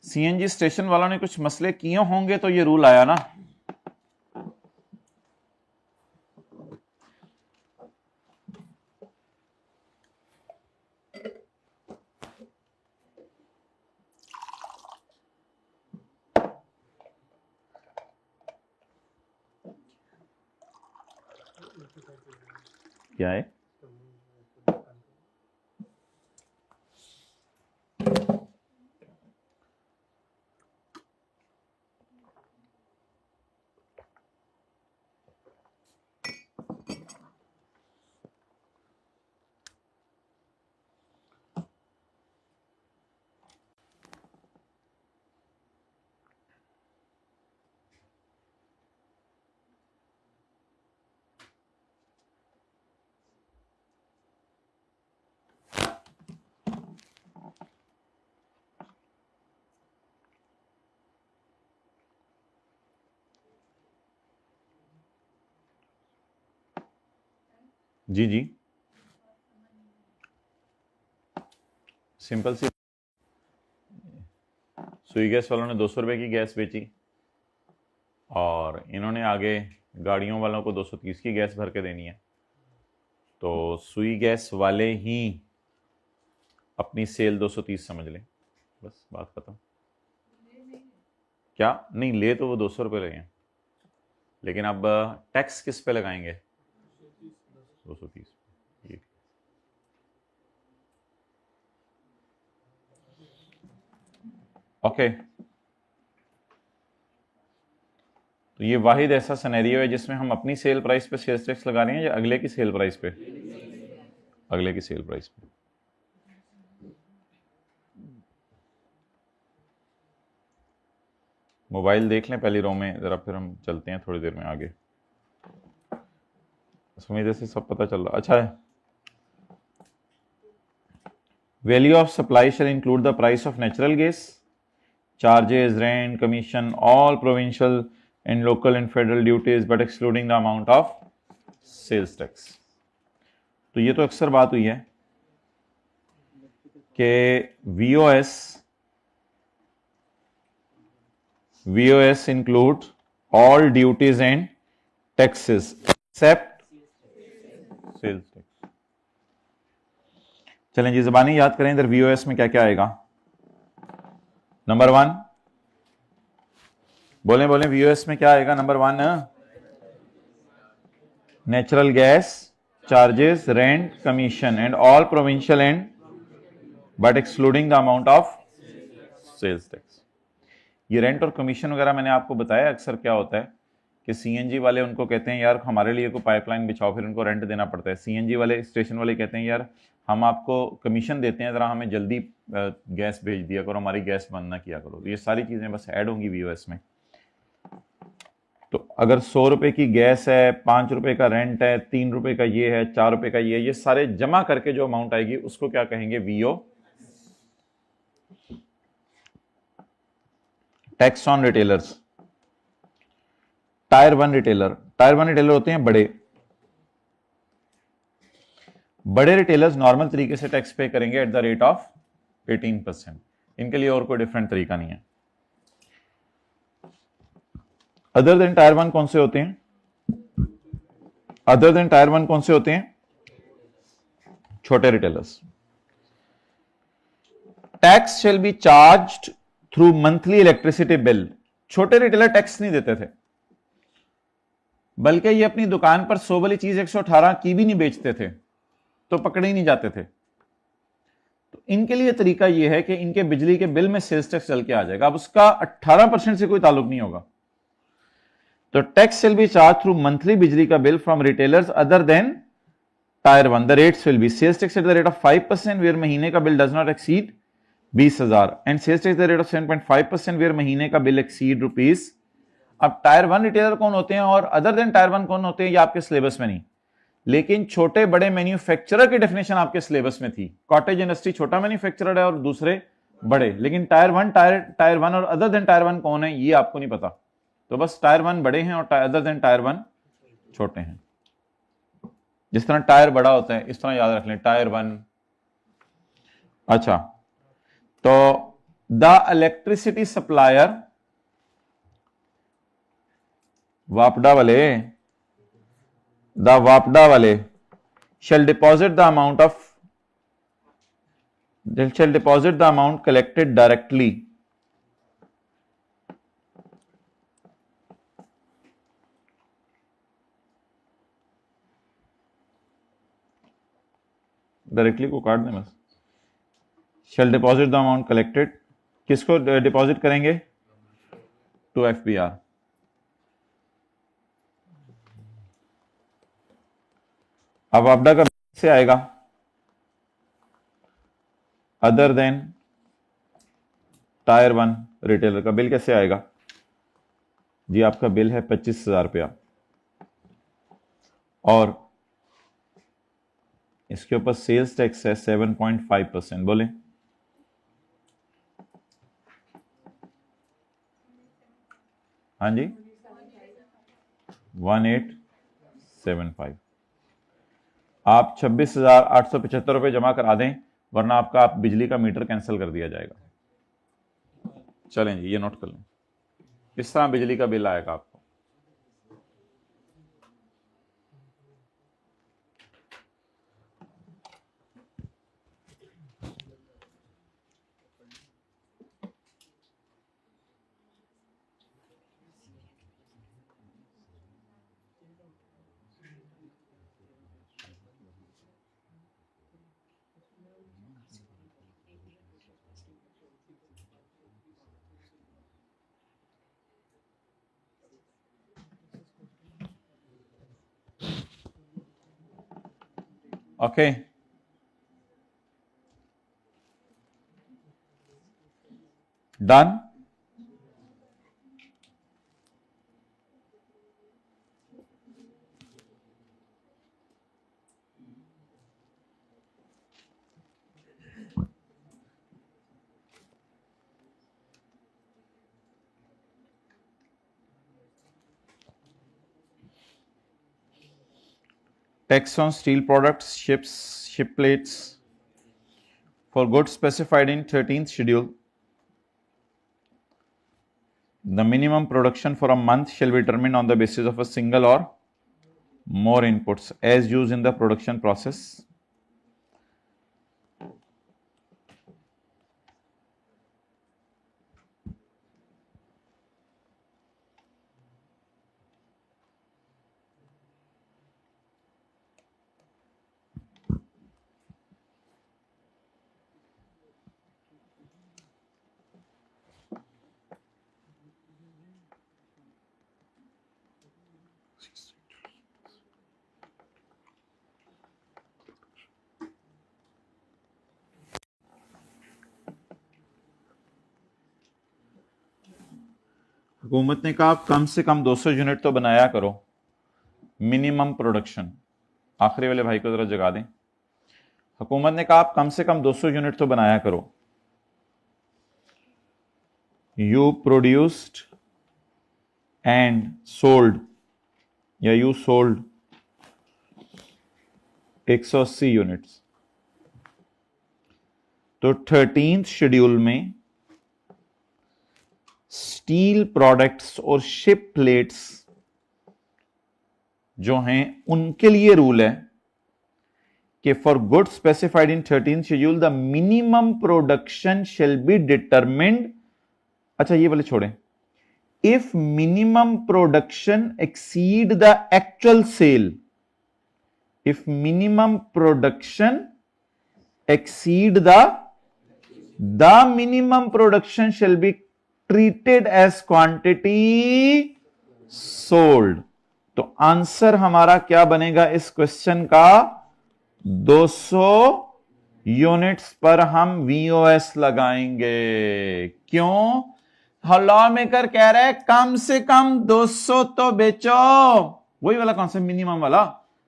Speaker 1: सीएनजी स्टेशन वालों ने कुछ मसले किए होंगे तो ये रूल आया ना. क्या है? जी जी, सिंपल सी, सुई गैस वालों ने 200 रुपए की गैस बेची और इन्होंने आगे गाड़ियों वालों को 230 की गैस भर के देनी है, तो सुई गैस वाले ही अपनी सेल 230 समझ लें, बस बात खत्म। क्या नहीं, ले तो वो 200 रुपये लगे हैं, लेकिन अब टैक्स किस पे लगाएंगे? 230। ओके, तो ये वाहिद ऐसा सिनेरियो है जिसमें हम अपनी सेल प्राइस पे सेल्स टैक्स लगा रहे हैं या अगले की सेल प्राइस पे? अगले की सेल प्राइस पे। मोबाइल देख लें पहली रो में जरा, फिर हम चलते हैं थोड़ी देर में आगे। उम्मीद से सब पता चल रहा। अच्छा है, value of supply shall include the price of natural gas, charges, rent, commission, all provincial and local and federal duties but excluding the amount of sales tax. तो ये तो अक्सर बात हुई है कि VOS include all duties and taxes except sales tax। चलें जी, ज़बानी याद करें, इधर VOS में क्या क्या आएगा। नंबर 1 बोलें बोलें, VOS में क्या आएगा? Number 1 natural gas, charges, rent, commission and all provincial and but excluding the amount of sales tax. ये रेंट और कमीशन वगैरह मैंने आपको बताया अक्सर क्या होता है कि सीएनजी वाले उनको कहते हैं यार हमारे लिए कोई पाइपलाइन बिछाओ, फिर उनको रेंट देना पड़ता है। सीएनजी वाले, स्टेशन वाले कहते हैं यार हम आपको कमीशन देते हैं, ज़रा हमें जल्दी गैस भेज दिया करो, हमारी गैस बंद ना किया करो। तो ये सारी चीज़ें बस ऐड होंगी VOS में। तो अगर 100 रुपए की गैस है, 5 रुपए का रेंट है, 3 रुपए का ये है, 4 रुपए का ये सारे जमा करके जो अमाउंट आएगी उसको क्या कहेंगे? VO। Tax on retailers. Tyre 1 retailer होते हैं बड़े रिटेलर्स नॉर्मल तरीके से टैक्स पे करेंगे एट द रेट ऑफ 18%। इनके लिए और कोई डिफरेंट तरीका नहीं है। अदर देन टायर 1 कौन से होते हैं? अदर देन टायर 1 कौन से होते हैं? छोटे retailers. Tax shall be charged through monthly electricity bill. छोटे रिटेलर टैक्स नहीं देते थे, बल्कि ये अपनी दुकान पर 100 वाली चीज 118 की भी नहीं बेचते थे, तो पकड़े ही नहीं जाते थे। तो इनके लिए तरीका यह है कि इनके बिजली के बिल में सेल्स टैक्स चल के आ जाएगा। अब उसका 18% से कोई ताल्लुक नहीं होगा। तो tax will be charge through monthly बिजली का bill from retailers other than tier 1। The rates will be sales tax at the rate of 5% where महीने का bill does not exceed 20,000 and sales tax at the rate of 7.5% where महीने का बिल एक्सीड रुपीज। अब टायर 1 रिटेलर कौन होते हैं और अदर देन टायर 1 कौन होते हैं, ये आपके सिलेबस में नहीं, लेकिन छोटे बड़े मैन्युफैक्चरर की डेफिनेशन आपके सिलेबस में थी। कॉटेज इंडस्ट्री छोटा मैन्युफैक्चरर है और दूसरे बड़े, लेकिन टायर 1 और अदर देन टायर 1 कौन है ये आपको नहीं पता। तो बस टायर 1 बड़े हैं और अदर देन टायर 1 छोटे हैं। जिस तरह टायर बड़ा होता है इस तरह याद रख लें, टायर 1। अच्छा, तो द इलेक्ट्रिसिटी सप्लायर, वापडा वाले shall deposit the amount collected directly को काट दें बस। shall deposit the amount collected, किसको डिपॉजिट करेंगे? To FBR। अब आपदा का से आएगा अदर देन टायर 1 रिटेलर का बिल कैसे आएगा जी? आपका बिल है 25,000 रुपया और इसके ऊपर सेल्स टैक्स है 7.5%। बोले हाँ जी, 1875। आप 26,875 रुपये जमा करा दें, वरना आपका आप बिजली का मीटर कैंसिल कर दिया जाएगा। चलें जी, ये नोट कर लें, इस तरह बिजली का बिल आएगा आपको। Okay, done. Tax on steel products, ships, ship plates for goods specified in 13th schedule. The minimum production for a month shall be determined on the basis of a single or more inputs as used in the production process. हुकूमत ने कहा आप कम से कम 200 यूनिट तो बनाया करो, मिनिमम प्रोडक्शन। आखिरी वाले भाई को जरा जगा दें। हुकूमत ने कहा आप कम से कम 200 यूनिट तो बनाया करो। यू प्रोड्यूस्ड एंड सोल्ड, या यू सोल्ड 180 यूनिट्स। तो 13th शेड्यूल में स्टील प्रोडक्ट्स और शिप प्लेट्स जो हैं उनके लिए रूल है कि for goods specified in 13th schedule the minimum production shall be determined. अच्छा ये वाले छोड़ें। If minimum production exceed the actual sale, if minimum production exceed the minimum production shall be treated as quantity sold। तो आंसर हमारा क्या बनेगा इस क्वेश्चन का? 200 यूनिट्स पर हम VOS लगाएंगे। क्यों? लॉ मेकर कह रहे हैं कम से कम 200 तो बेचो, वही वाला कौन सा मिनिमम वाला,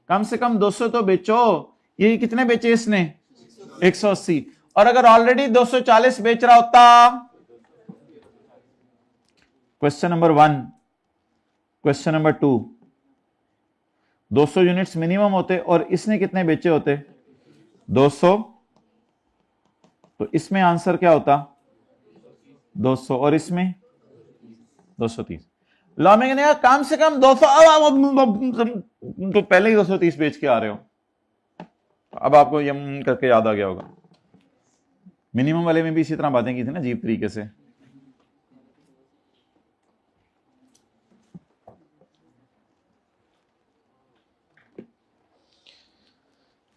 Speaker 1: कम से कम 200 तो बेचो। ये कितने बेचे इसने? 180। और अगर ऑलरेडी 240 बेच रहा होता, question number 1, question number 2, 200 units minimum होते और इसने कितने बेचे होते? 200। तो इसमें आंसर क्या होता? 200 और इसमें 230। लॉ में कहने का कम से कम 200, तो पहले ही 230 बेच के आ रहे हो। अब आपको यम करके याद आ गया होगा। मिनिमम वाले में भी इसी तरह बातें की थी ना, अजीब तरीके से।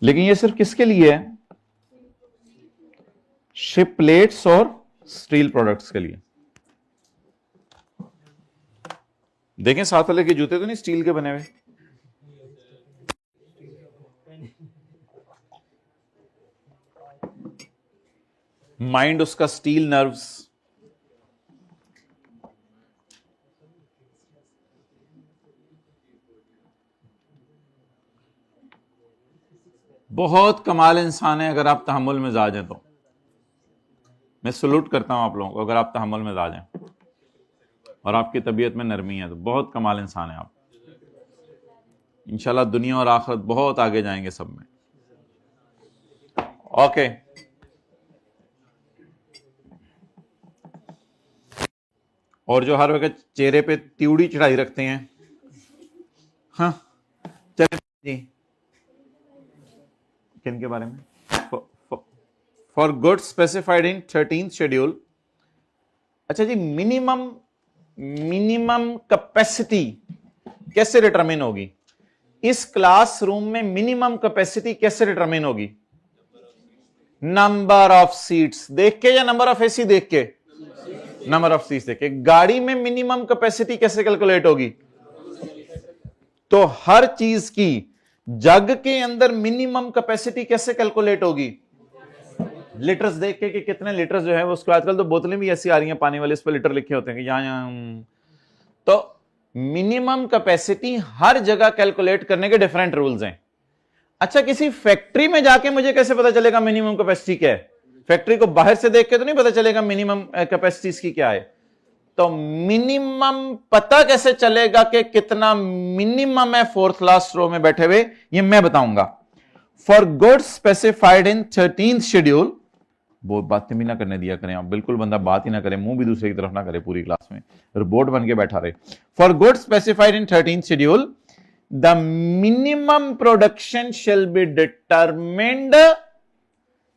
Speaker 1: लेकिन ये सिर्फ किसके लिए है? शिप प्लेट्स और स्टील प्रोडक्ट्स के लिए। देखें साथ वाले के जूते तो नहीं स्टील के बने हुए? माइंड उसका स्टील, नर्व्स। बहुत कमाल इंसान है अगर आप तहम्मुल मिजाज हैं तो। मैं सलूट करता हूं आप लोगों को, अगर आप तहम्मुल मिजाज हैं और आपकी तबीयत में नरमी है तो बहुत कमाल इंसान है आप। इंशाल्लाह दुनिया और आखिरत बहुत आगे जाएंगे सब में। ओके और जो हर वक्त चेहरे पे त्यूड़ी चढ़ाई रखते हैं, हाँ चलिए जी, किन के बारे में? For goods specified in 13th schedule. अच्छा जी, मिनिमम कैपेसिटी कैसे डिटरमिन होगी? इस क्लासरूम में मिनिमम कैपेसिटी कैसे डिटरमिन होगी? नंबर ऑफ सीट्स देख के या नंबर ऑफ एसी देख के? नंबर ऑफ सीट्स देख के। गाड़ी में मिनिमम कैपेसिटी कैसे कैलकुलेट होगी? तो हर चीज की जग के अंदर मिनिमम कैपेसिटी कैसे कैलकुलेट होगी? लीटर्स देख के कि कितने लीटर्स जो है वो, उसको आजकल तो बोतलें भी ऐसी आ रही हैं पानी वाले, इस पर लीटर लिखे होते हैं कि यहां तो मिनिमम कैपेसिटी हर जगह कैलकुलेट करने के डिफरेंट रूल्स हैं। अच्छा, किसी फैक्ट्री में जाके मुझे कैसे पता चलेगा मिनिमम कैपेसिटी क्या है? फैक्ट्री को बाहर से देख के तो नहीं पता चलेगा मिनिमम कैपेसिटी इसकी क्या है। तो मिनिमम पता कैसे चलेगा कि कितना मिनिमम है फोर्थ लास्ट रो में बैठे हुए? ये मैं बताऊंगा। For goods specified in 13th schedule, वो बातें भी ना करने दिया करें आप, बिल्कुल बंदा बात ही ना करे, मुंह भी दूसरे की तरफ ना करे पूरी क्लास में, रोबोट बन के बैठा रहे। For goods specified in 13th schedule the minimum production shall be determined.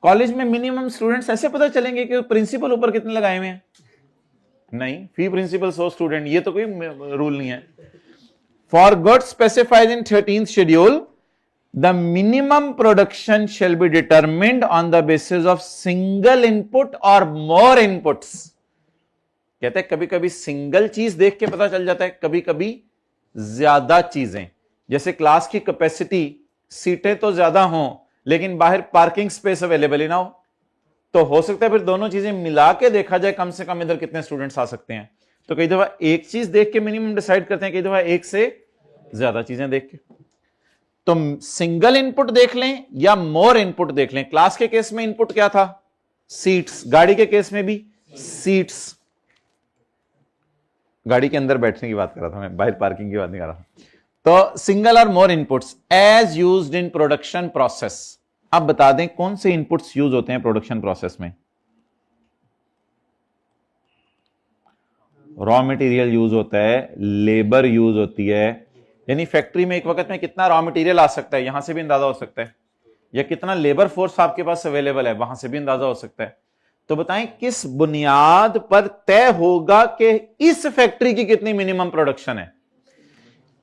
Speaker 1: College में मिनिमम स्टूडेंट्स ऐसे पता चलेंगे कि प्रिंसिपल ऊपर कितने लगाए हुए हैं? नहीं, फी प्रिंसिपल 100 स्टूडेंट, ये तो कोई रूल नहीं है। For goods specified in 13th schedule the minimum production shall be determined on the basis of single input or more inputs। कहते हैं कभी कभी सिंगल चीज देख के पता चल जाता है, कभी कभी ज्यादा चीजें। जैसे क्लास की कैपेसिटी, सीटें तो ज्यादा हों लेकिन बाहर पार्किंग स्पेस अवेलेबल ही ना हो, तो हो सकता है फिर दोनों चीजें मिला के देखा जाए कम से कम इधर कितने स्टूडेंट्स आ सकते हैं। तो कई दफा एक चीज देख के मिनिमम डिसाइड करते हैं, कई दफा एक से ज्यादा चीजें देख के। तो सिंगल इनपुट देख लें या मोर इनपुट देख लें। क्लास के केस में इनपुट क्या था? सीट्स। गाड़ी के केस में भी सीट्स। गाड़ी के अंदर बैठने की बात कर रहा था मैं, बाहर पार्किंग की बात नहीं कर रहा था। तो single or more inputs as used in production process. अब बता दें कौन से इनपुट्स यूज होते हैं प्रोडक्शन प्रोसेस में? रॉ मटेरियल यूज होता है, लेबर यूज होती है। यानी फैक्ट्री में एक वक्त में कितना रॉ मटेरियल आ सकता है, यहां से भी अंदाजा हो सकता है, या कितना लेबर फोर्स आपके पास अवेलेबल है, वहां से भी अंदाजा हो सकता है। तो बताएं किस बुनियाद पर तय होगा कि इस फैक्ट्री की कितनी मिनिमम प्रोडक्शन है?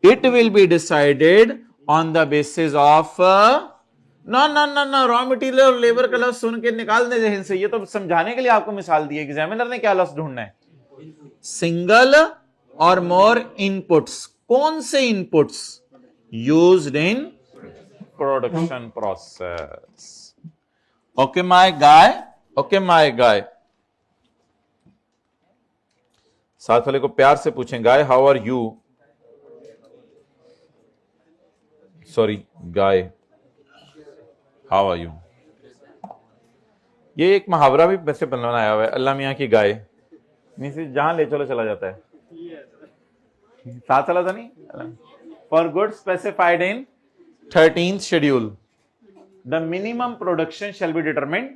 Speaker 1: It will be decided on the basis of ना रॉ मटेरियल और लेबर का लफ्ज सुन के निकाल दे जहन से। ये तो समझाने के लिए आपको मिसाल दी है, एग्जामिनर ने क्या लफ्ज ढूंढना है? Single or more inputs. कौन से inputs? Used in production process. Okay my guy, okay my guy. साथ वाले को प्यार से पूछें, guy how are you? Sorry guy how are you? ये एक मुहावरा भी वैसे बनाया हुआ है, अल्लाह मियां की गाय, जहां ले चलो चला जाता है, साथ चला था नहीं। For goods specified in 13th schedule the minimum production shall be determined.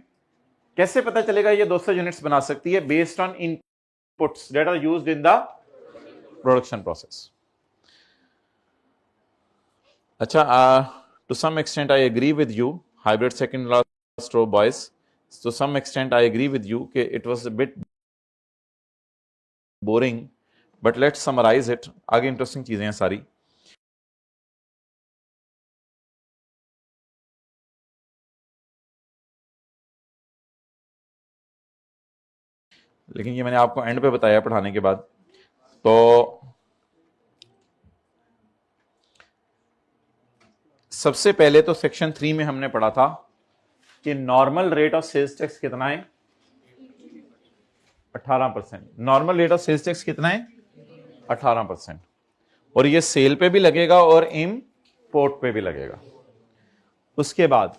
Speaker 1: कैसे पता चलेगा? ये 200 यूनिट्स बना सकती है based on inputs that are used in the production process. अच्छा, to some extent I agree with you, hybrid second last row boys, to some extent I agree with you कि it was a bit boring, but let's summarise it. आगे इंटरेस्टिंग चीजें हैं सारी। लेकिन ये मैंने आपको एंड पे बताया पढ़ाने के बाद। तो सबसे पहले तो सेक्शन 3 में हमने पढ़ा था कि normal rate of sales tax कितना है? 18%। Normal rate of sales tax कितना है? 18%। और ये सेल पे भी लगेगा और इम्पोर्ट पे भी लगेगा। उसके बाद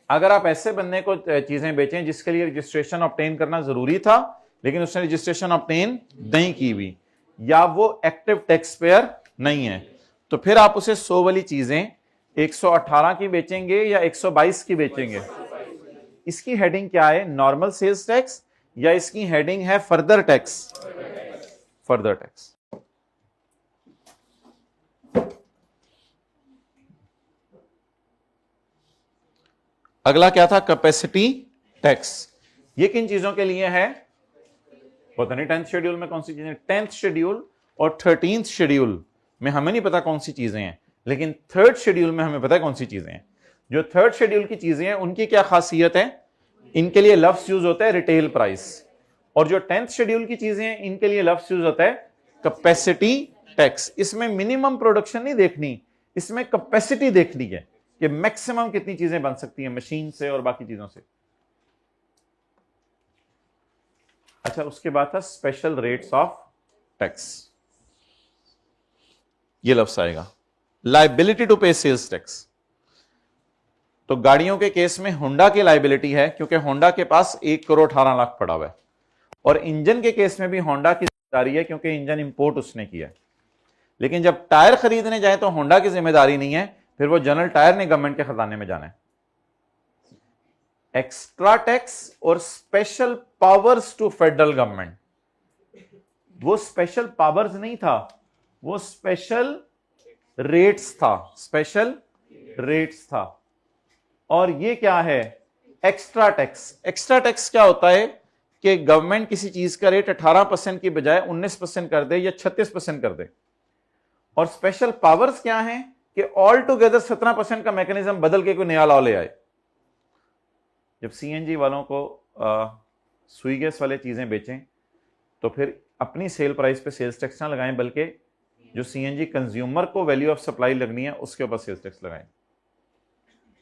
Speaker 1: अगर आप ऐसे बंदे को चीजें बेचें जिसके लिए रजिस्ट्रेशन ऑब्टेन करना जरूरी था लेकिन उसने रजिस्ट्रेशन ऑब्टेन नहीं की हुई, या वो एक्टिव टैक्स पेयर नहीं है, तो फिर आप उसे 100 वाली चीजें 118 की बेचेंगे या 122 की बेचेंगे? इसकी हेडिंग क्या है, नॉर्मल सेल्स टैक्स या इसकी हेडिंग है फर्दर टैक्स? Further tax. अगला क्या था, कैपेसिटी टैक्स। ये किन चीजों के लिए है पता नहीं, 10th शेड्यूल में कौन सी चीजें, 10th शेड्यूल और 13th शेड्यूल में हमें नहीं पता कौन सी चीजें हैं, लेकिन 3rd शेड्यूल में हमें पता है कौन सी चीजें हैं। जो 3rd शेड्यूल की चीजें हैं उनकी क्या खासियत है, इनके लिए लफ्ज यूज होता है रिटेल प्राइस, और जो 10th शेड्यूल की चीजें हैं इनके लिए लफ्ज यूज होता है कैपेसिटी टैक्स। इसमें मिनिमम प्रोडक्शन नहीं देखनी, इसमें कैपेसिटी देखनी है कि मैक्सिमम कितनी चीजें बन सकती हैं मशीन से और बाकी चीजों से। अच्छा, उसके बाद था स्पेशल रेट्स ऑफ टैक्स। ये लफ्ज आएगा, लायबिलिटी टू पे सेल्स टैक्स। तो गाड़ियों के केस में होंडा की लायबिलिटी है क्योंकि होंडा के पास 1 करोड़ 18 लाख पड़ा हुआ है, और इंजन के केस में भी होंडा की जिम्मेदारी है क्योंकि इंजन इंपोर्ट उसने किया है। लेकिन जब टायर खरीदने जाए तो होंडा की जिम्मेदारी नहीं है, फिर वो जनरल टायर ने गवर्नमेंट के खजाने में जाना है। एक्स्ट्रा टैक्स और special powers to federal government, वो स्पेशल पावर्स नहीं था, वो स्पेशल रेट्स था, स्पेशल रेट्स था। और ये क्या है, एक्स्ट्रा टैक्स। एक्स्ट्रा टैक्स क्या होता है कि गवर्नमेंट किसी चीज का रेट 18% की बजाय 19% कर दे या 36% कर दे। और स्पेशल पावर्स क्या है कि ऑल टुगेदर 17% का मैकेनिज्म बदल के कोई नया लॉ ले आए। जब सीएनजी वालों को सुई गैस वाले चीजें बेचें तो फिर अपनी सेल प्राइस पे सेल्स टैक्स ना लगाएं, बल्कि जो सीएनजी कंज्यूमर को वैल्यू ऑफ सप्लाई लगनी है उसके ऊपर सेल्स टैक्स लगाएं।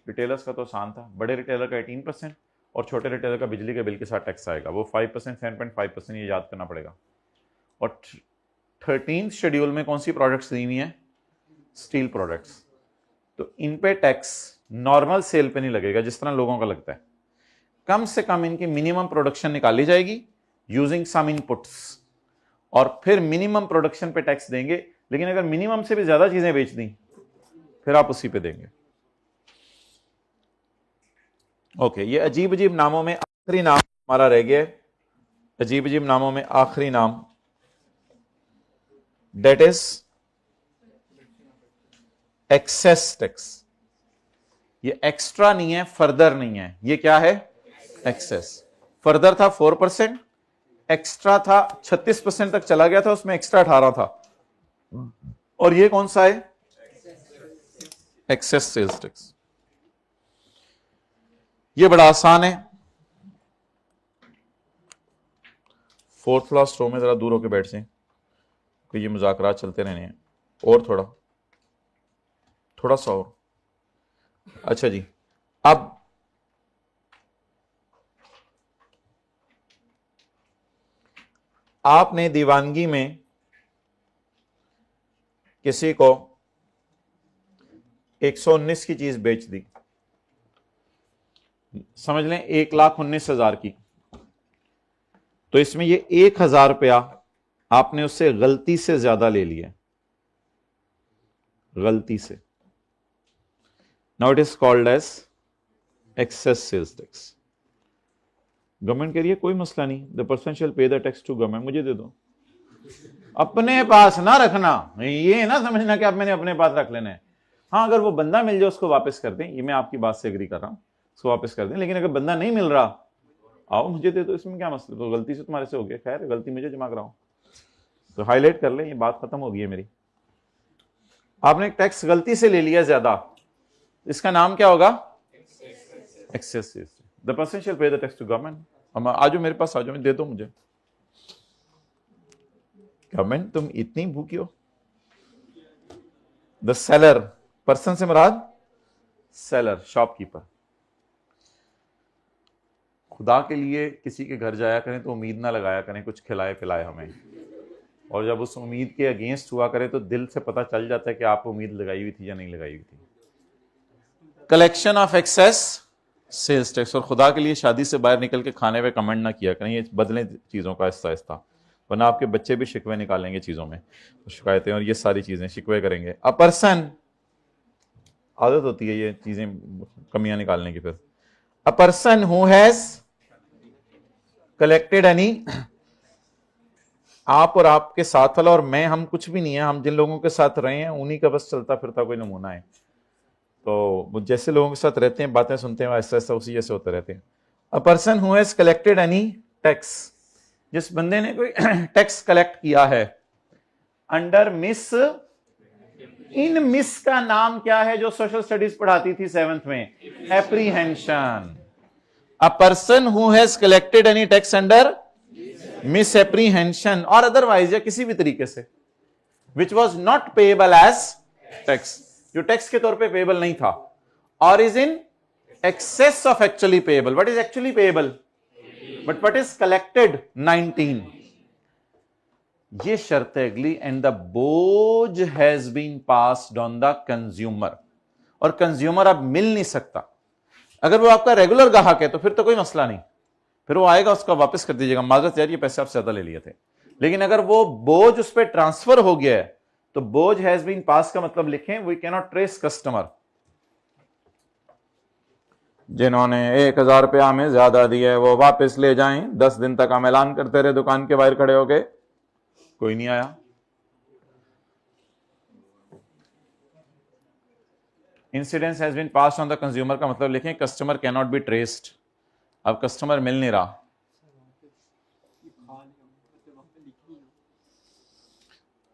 Speaker 1: रिटेलर्स का तो आसान था, बड़े रिटेलर का 18% और छोटे रिटेलर का बिजली के बिल के साथ टैक्स आएगा, वो 5%, 7.5%, ये याद करना पड़ेगा। और 13th शेड्यूल में कौन सी प्रोडक्ट्स दी हुई हैं, स्टील प्रोडक्ट्स। तो इन पे टैक्स नॉर्मल सेल पे नहीं लगेगा जिस तरह लोगों का लगता है, कम से कम इनकी मिनिमम प्रोडक्शन निकाली जाएगी यूजिंग सम इनपुट्स, और फिर मिनिमम प्रोडक्शन पे टैक्स देंगे। लेकिन अगर मिनिमम से भी ज्यादा चीजें बेच दी फिर आप उसी पे देंगे। ओके, ये अजीब अजीब नामों में आखिरी नाम हमारा रह गया, अजीब अजीब नामों में आखिरी नाम, डेट इज एक्सेस टैक्स। ये एक्स्ट्रा नहीं है, फर्दर नहीं है, ये क्या है, एक्सेस। फर्दर था 4%, एक्स्ट्रा था 36% तक चला गया था, उसमें एक्स्ट्रा 18 था, और ये कौन सा है, एक्सेस सेल्स टैक्स। ये बड़ा आसान है। 4th क्लास रो में जरा दूर होकर बैठ जाए, क्योंकि ये मुज़ाकरात चलते रहने हैं। और थोड़ा सा और। अच्छा जी, अब आपने दीवानगी में किसी को 119 की चीज बेच दी, समझ लें 1,19,000 की, तो इसमें ये 1,000 रुपया आपने उससे गलती से ज्यादा ले लिया, गलती से। Now it is called as excess sales tax. Government कह रही है कोई मसला नहीं, the person shall pay the tax to government, मुझे दे दो, अपने पास ना रखना, ये ना समझना कि आप मैंने अपने पास रख लेना है। हाँ, अगर वो बंदा मिल जाए उसको वापस कर दें, ये मैं आपकी बात से एग्री कर रहा हूं, उसको वापस कर दें। लेकिन अगर बंदा नहीं मिल रहा, आओ मुझे दे दो, इसमें क्या मसला, तो गलती से तुम्हारे से हो गया, खैर गलती मुझे जमा कराओ, तो हाईलाइट कर ले, ये बात खत्म हो गई है मेरी। आपने एक टैक्स गलती से ले लिया ज्यादा, इसका नाम क्या होगा, access. The person shall pay the tax to government. आज मेरे पास आ जाओ, दे दो मुझे। गवर्नमेंट तुम इतनी भूखी हो। द सेलर, पर्सन से मुराद सेलर, शॉपकीपर। खुदा के लिए किसी के घर जाया करें तो उम्मीद ना लगाया करें कुछ खिलाए पिलाए हमें, और जब उस उम्मीद के अगेंस्ट हुआ करे तो दिल से पता चल जाता है कि आप उम्मीद लगाई हुई थी या नहीं लगाई हुई थी। Collection of excess sales tax. और खुदा के लिए शादी से बाहर निकल के खाने पे कमेंट ना किया करें, ये बदलें चीज़ों का आहिस्ता आहिस्ता, वरना आपके बच्चे भी शिकवे निकालेंगे चीज़ों में, शिकायतें और ये सारी चीज़ें शिकवे करेंगे। अ पर्सन आदत होती है ये चीजें कमियां निकालने की। फिर अ person who has collected any, आप और आपके साथ वाला और मैं, हम कुछ भी नहीं है, हम जिन लोगों के साथ रहे हैं उन्हीं का बस चलता फिरता कोई नमूना है। तो जैसे लोगों के साथ रहते हैं, बातें सुनते हैं, ऐसा ऐसा उसी जैसे होते रहते हैं। अ person who has collected any tax, जिस बंदे ने कोई टैक्स कलेक्ट किया है अंडर मिस, इन मिस का नाम क्या है जो सोशल स्टडीज पढ़ाती थी 7th में? Apprehension. A person who has collected any tax under misapprehension और अदरवाइज, या किसी भी तरीके से, which was not payable as tax, जो टैक्स के तौर पे पेएबल नहीं था, और is in excess of actually payable. What is actually payable? But what is collected? 19। ये शर्त है अगली। एंड द बोझ has been passed on the consumer, और कंज्यूमर अब मिल नहीं सकता। अगर वो आपका रेगुलर ग्राहक है तो फिर तो कोई मसला नहीं, फिर वो आएगा, उसका वापस कर दीजिएगा, माजरत यार ये पैसे आपसे ज्यादा ले लिए थे। लेकिन अगर वो बोझ उस पर ट्रांसफर हो गया है तो बोझ हैज बीन पास का मतलब लिखें, we can not trace customer. जिन्होंने 1000 रुपया हमें ज्यादा दिया है वो वापस ले जाएं। 10 दिन तक हम ऐलान करते रहे दुकान के बाहर खड़े हो गए, कोई नहीं आया। Incidence has been passed on the consumer का मतलब लिखें customer can not be traced. अब कस्टमर मिल नहीं रहा।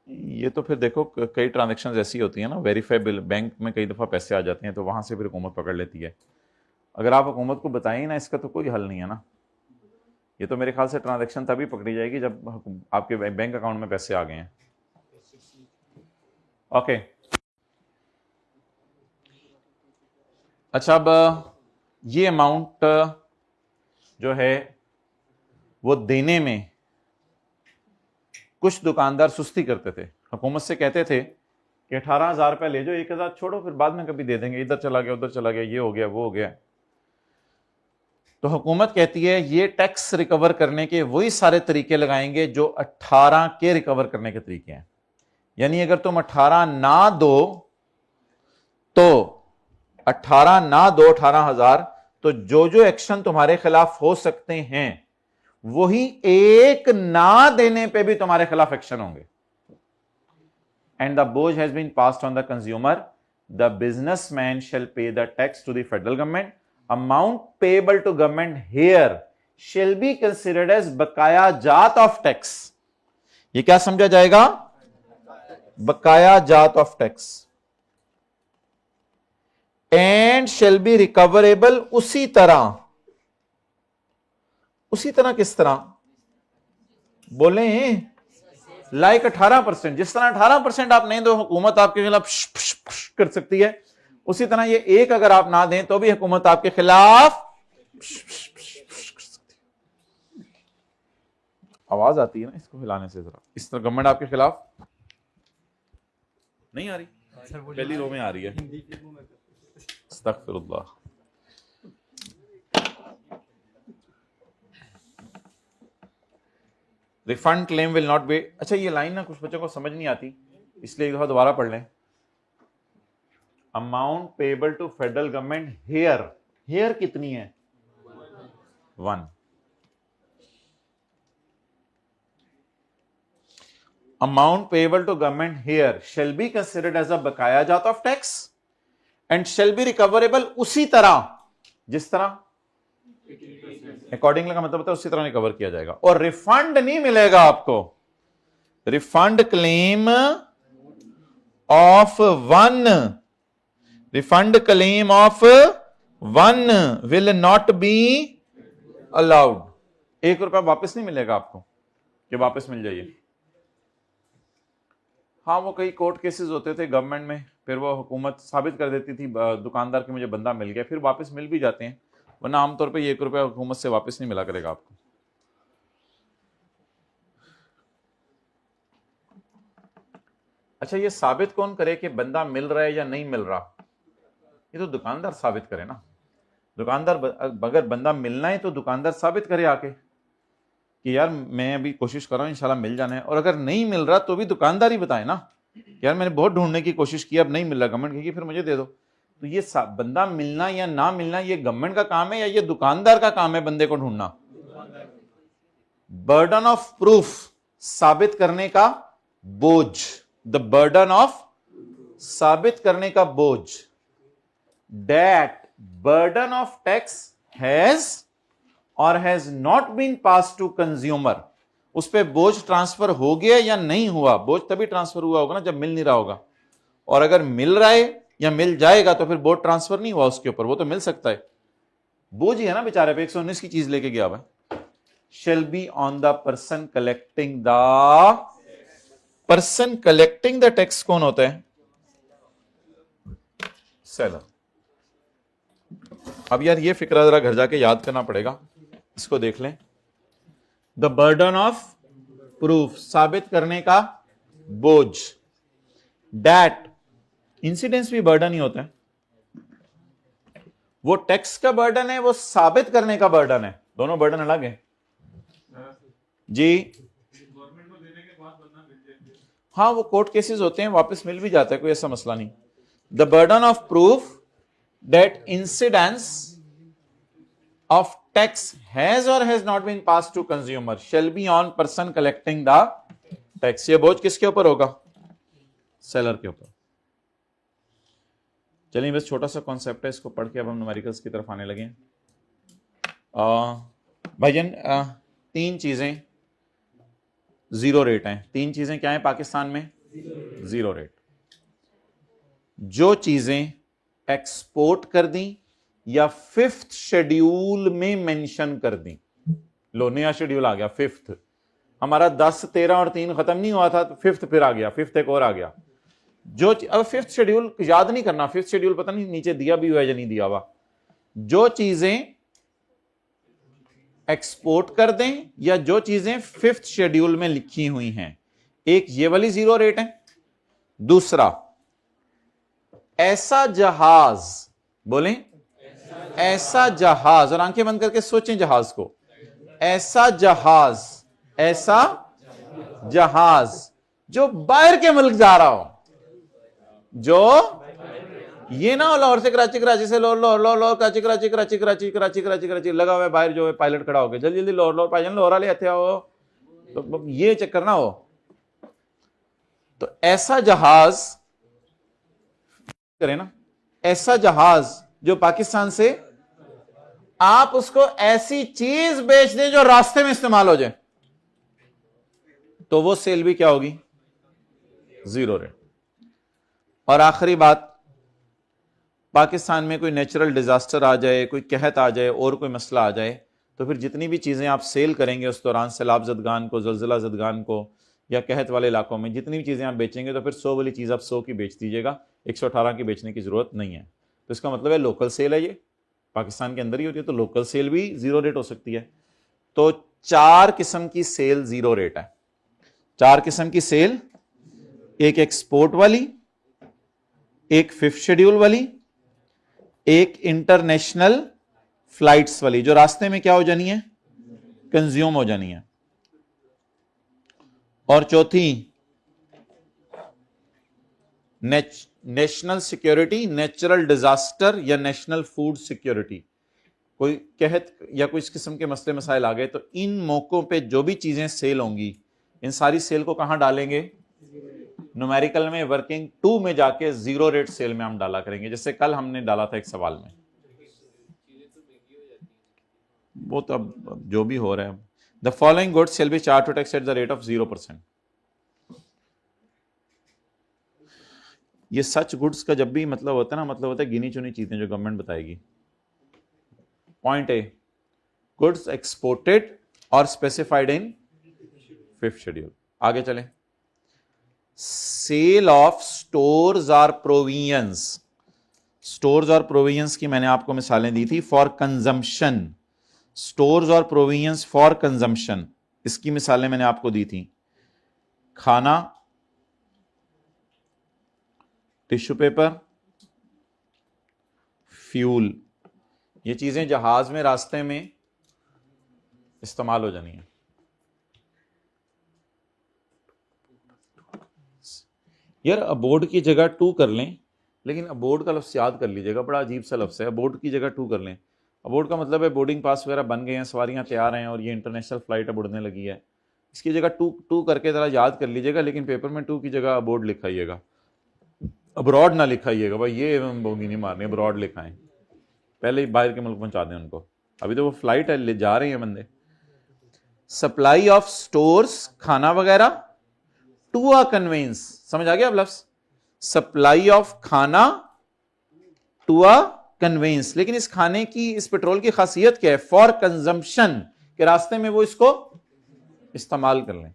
Speaker 1: ये तो फिर देखो कई ट्रांजैक्शंस ऐसी होती है ना, वेरीफाइबल, बैंक में कई दफा पैसे आ जाते हैं तो वहां से फिर हुकूमत पकड़ लेती है। अगर आप हुकूमत को बताएं ना, इसका तो कोई हल नहीं है ना। ये तो मेरे ख्याल से ट्रांजैक्शन तभी पकड़ी जाएगी जब आपके बैंक अकाउंट में पैसे आ गए हैं। ओके, अच्छा, अब ये अमाउंट जो है वो देने में कुछ दुकानदार सुस्ती करते थे। हुकूमत से कहते थे कि 18,000 रुपया ले जाओ, 1,000 छोड़ो, फिर बाद में कभी दे देंगे, इधर चला गया उधर चला गया, ये हो गया वो हो गया। तो हुकूमत कहती है ये टैक्स रिकवर करने के वही सारे तरीके लगाएंगे जो 18 के रिकवर करने के तरीके हैं। यानी अगर तुम 18 ना दो तो 18,000, तो जो जो एक्शन तुम्हारे खिलाफ हो सकते हैं वही एक ना देने पे भी तुम्हारे खिलाफ एक्शन होंगे। एंड द बोझ has been passed on the consumer, the businessman shall pay the tax to the federal government, amount payable to government here shall be considered as बकाया जात ऑफ टैक्स। ये क्या समझा जाएगा? बकाया जात of tax. And shall be recoverable उसी तरह किस तरह बोले? लाइक 18%। जिस तरह 18% आप नहीं दो हुकूमत आपके खिलाफ कर सकती है, उसी तरह ये एक अगर आप ना दें तो भी हुकूमत आपके खिलाफ कर सकती है। आवाज आती है ना इसको हिलाने से, जरा इस तरह गवर्नमेंट आपके खिलाफ नहीं आ रही, पहली रो में आ रही है। अस्तगफिरुल्लाह। Refund claim will not be, अच्छा ये लाइन ना कुछ बच्चों को समझ नहीं आती, इसलिए एक दफा दोबारा पढ़ लें। Amount payable to federal government here, here कितनी है? 1। Amount payable to government here shall be considered as a बकाया जात of tax and shall be recoverable उसी तरह जिस तरह अकॉर्डिंगली का मतलब होता है उसी तरह रिकवर किया जाएगा। और रिफंड नहीं मिलेगा आपको। Refund claim of 1, refund claim of 1 will not be allowed. 1 रुपया वापस नहीं मिलेगा आपको कि वापस मिल जाइए। हाँ, वो कई कोर्ट केसेस होते थे गवर्नमेंट में, फिर वो हुकूमत साबित कर देती थी दुकानदार की मुझे बंदा मिल गया, फिर वापस मिल भी जाते हैं, वरना आमतौर पे 1 रुपया हुकूमत से वापस नहीं मिला करेगा आपको। अच्छा, ये साबित कौन करे कि बंदा मिल रहा है या नहीं मिल रहा? ये तो दुकानदार साबित करे ना। दुकानदार अगर बंदा मिलना है तो दुकानदार साबित करे आके कि यार मैं अभी कोशिश कर रहा हूं, इंशाल्लाह मिल जाना है। और अगर नहीं मिल रहा तो भी दुकानदार ही बताए ना, यार मैंने बहुत ढूंढने की कोशिश की, अब नहीं मिल रहा, गवर्नमेंट कहेगी फिर मुझे दे दो। तो ये बंदा मिलना या ना मिलना ये गवर्नमेंट का काम है या ये दुकानदार का काम है बंदे को ढूंढना? बर्डन ऑफ प्रूफ, साबित करने का बोझ, द बर्डन ऑफ, साबित करने का बोझ, that burden of tax has or has not been pass to consumer, उस पर बोझ ट्रांसफर हो गया या नहीं हुआ। बोझ तभी ट्रांसफर हुआ होगा ना जब मिल नहीं रहा होगा, और अगर मिल रहा है या मिल जाएगा तो फिर बोझ ट्रांसफर नहीं हुआ उसके ऊपर, वो तो मिल सकता है। बोझ ही है ना बेचारे पे, 119 की चीज लेके गया हुआ। shall be on the person collecting the, person collecting the tax कौन होता है? सेलर। अब यार ये फिक्रा जरा घर जाके याद करना पड़ेगा, इसको देख लें। द बर्डन ऑफ प्रूफ, साबित करने का बोझ, दैट, इंसिडेंस भी बर्डन ही होता है। वो टैक्स का बर्डन है, वो साबित करने का बर्डन है, दोनों बर्डन अलग है जी। गवर्नमेंट को देने के बाद बंदा मिल जाए, हाँ वो कोर्ट केसेस होते हैं, वापस मिल भी जाता है, कोई ऐसा मसला नहीं। The burden of proof that incidence of tax has or has not been passed to consumer shall be on person collecting the tax। ये बोझ किसके ऊपर होगा? सेलर के ऊपर। चलिए बस छोटा सा कॉन्सेप्ट है, इसको पढ़ के अब हम न्यूमेरिकल्स की तरफ आने लगे। भाईजान तीन चीजें जीरो रेट हैं। तीन चीजें क्या हैं पाकिस्तान में? Zero rate. जो चीजें एक्सपोर्ट कर दी या फिफ्थ शेड्यूल में मेंशन कर दी, लो नया शेड्यूल आ गया फिफ्थ, हमारा 10, 13 और 3 खत्म नहीं हुआ था तो फिफ्थ फिर आ गया, फिफ्थ एक और आ गया। जो अब फिफ्थ शेड्यूल याद नहीं करना, फिफ्थ शेड्यूल पता नहीं नीचे दिया भी हुआ है या नहीं दिया हुआ। जो चीजें एक्सपोर्ट कर दें या जो चीजें फिफ्थ शेड्यूल में लिखी हुई हैं, एक ये वाली जीरो रेट है। दूसरा, ऐसा जहाज, बोलें ऐसा जहाज, और आंखें बंद करके सोचें जहाज को, ऐसा जहाज, ऐसा जहाज जो बाहर के मुल्क जा रहा हो, जो ये ना हो लाहौर से कराची, कराची से लाहौर, लाहौर लाहौर कराची, कराची कराची कराची कराची कराची कराची लगा हुआ है बाहर, जो है पायलट खड़ा हो गया, जल्दी जल्दी लाहौर लाहौर पायलट लाहौर ले आते हो, तो ये चक्कर ना हो। तो ऐसा जहाज करें ना, ऐसा जहाज जो पाकिस्तान से, आप उसको ऐसी चीज बेच दें जो रास्ते में इस्तेमाल हो जाए, तो वो सेल भी क्या होगी? Zero rate. और आखिरी बात, पाकिस्तान में कोई नेचुरल डिजास्टर आ जाए, कोई कहत आ जाए और कोई मसला आ जाए, तो फिर जितनी भी चीजें आप सेल करेंगे उस दौरान, सैलाब जदगान को, जलजिला जदगान को या कहत वाले इलाकों में जितनी भी चीजें आप बेचेंगे, तो फिर 100 वाली चीज आप 100 की बेच दीजिएगा, 118 की बेचने की जरूरत नहीं है। तो इसका मतलब है लोकल सेल है, ये पाकिस्तान के अंदर ही होती है, तो लोकल सेल भी जीरो रेट हो सकती है। तो 4 किस्म की सेल जीरो रेट है। 4 किस्म की सेल, एक एक्सपोर्ट वाली, एक फिफ्थ शेड्यूल वाली, एक इंटरनेशनल फ्लाइट्स वाली जो रास्ते में क्या हो जानी है? कंज्यूम हो जानी है, और चौथी नेशनल सिक्योरिटी, नेचुरल डिजास्टर या नेशनल फूड सिक्योरिटी। कोई कहत या कोई इस किस्म के मसले मसाइल आ गए, तो इन मौकों पे जो भी चीजें सेल होंगी, इन सारी सेल को कहां डालेंगे? न्यूमेरिकल में वर्किंग 2 में जाके जीरो रेट सेल में हम डाला करेंगे, जैसे कल हमने डाला था एक सवाल में। वो तो अब जो भी हो रहा है। The following goods shall be charge to tax at the rate of 0%। ये सच गुड्स का जब भी मतलब होता है ना, मतलब होता है गिनी चुनी चीजें जो गवर्नमेंट बताएगी। पॉइंट ए, गुड्स एक्सपोर्टेड और स्पेसिफाइड इन फिफ्थ शेड्यूल। आगे चलें। सेल ऑफ स्टोर्स और प्रोविजंस। स्टोर्स और प्रोविजंस की मैंने आपको मिसालें दी थी फॉर कंजम्पशन। स्टोर्स और प्रोविजंस फॉर कंजम्पशन, इसकी मिसालें मैंने आपको दी थी। खाना, टिश्यू पेपर, फ्यूल, ये चीजें जहाज में रास्ते में इस्तेमाल हो जानी है। यार बोर्ड की जगह 2 कर लें, लेकिन अबोर्ड का लफ्ज़ याद कर लीजिएगा, बड़ा अजीब सा लफ्ज़ है। अबोर्ड की जगह टू कर लें। अबोर्ड का मतलब है बोर्डिंग पास वगैरह बन गए हैं, सवारियां तैयार हैं और ये इंटरनेशनल फ्लाइट अब उड़ने लगी है। इसकी जगह टू टू करके ज़रा याद कर लीजिएगा, लेकिन पेपर में टू की जगह अबोर्ड लिखाइएगा, अब्रॉड ना लिखाइएगा। भाई ये बोगी नहीं मारनी, अब्रॉड लिखाएं, पहले ही बाहर के मुल्क पहुंचा दें उनको। अभी तो वो फ्लाइट है, ले जा रहे हैं बंदे। सप्लाई ऑफ स्टोर्स, खाना वगैरह, टू अ कन्वेंस, समझ आ गया अब लफ्ज? सप्लाई ऑफ खाना टू अ कन्वेंस। लेकिन इस खाने की, इस पेट्रोल की खासियत क्या है? फॉर कंजम्पशन, के रास्ते में वो इसको इस्तेमाल कर लें,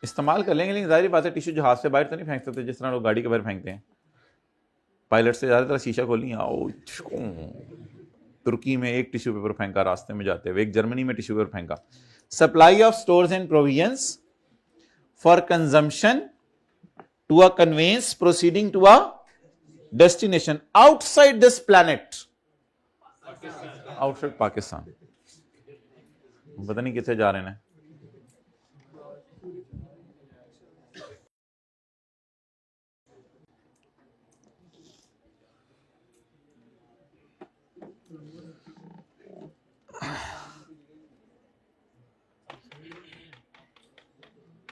Speaker 1: इस्तेमाल कर लेंगे। लेकिन जाहिर बात है टिश्यू जहाज से बाहर तो नहीं फेंक सकते जिस तरह लोग गाड़ी के बाहर फेंकते हैं। पायलट से ज्यादातर शीशा खोली, आओ। तुर्की में एक टिश्यू पेपर फेंका रास्ते में जाते हुए, एक जर्मनी में टिश्यू पेपर फेंका। Supply of stores and provisions for consumption to a conveyance proceeding to a destination outside this planet, outside Pakistan. पता नहीं कितने जा रहे हैं।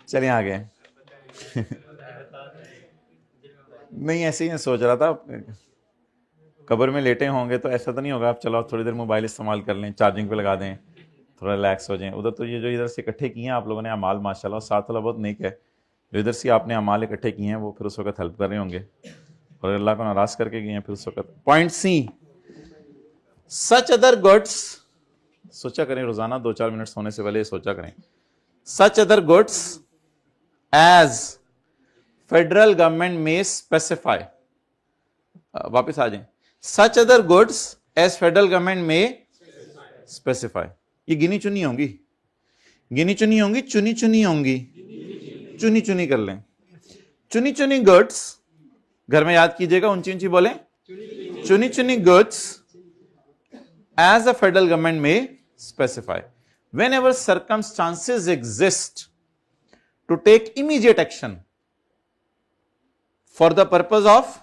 Speaker 1: चलिए आगे। नहीं, ऐसे ही सोच रहा था, कब्र में लेटे होंगे तो ऐसा तो नहीं होगा आप चलो थोड़ी देर मोबाइल इस्तेमाल कर लें, चार्जिंग पे लगा दें, थोड़ा रिलैक्स हो जाएं। उधर तो ये जो इधर से इकट्ठे किए हैं आप लोगों ने अमाल, माशाल्लाह, साथ वाला बहुत नेक है। जो इधर से आपने अमाल इकट्ठे किए हैं वो फिर उस वक्त हेल्प कर रहे होंगे और अल्लाह को नाराज करके गए हैं फिर उस वक्त। Point C, such other goods, सोचा करें रोजाना 2-4 मिनट सोने से पहले सोचा करें। Such other goods as federal government may specify, वापस आ जाएं। Such other goods as federal government may specify, ये गिनी चुनी होंगी, गिनी चुनी होंगी, चुनी चुनी होंगी, चुनी चुनी कर लें। चुनी चुनी गुड्स, घर में याद कीजिएगा, ऊंची ऊंची बोले, चुनी चुनी goods as a federal government may specify whenever circumstances exist to take immediate action for the purpose of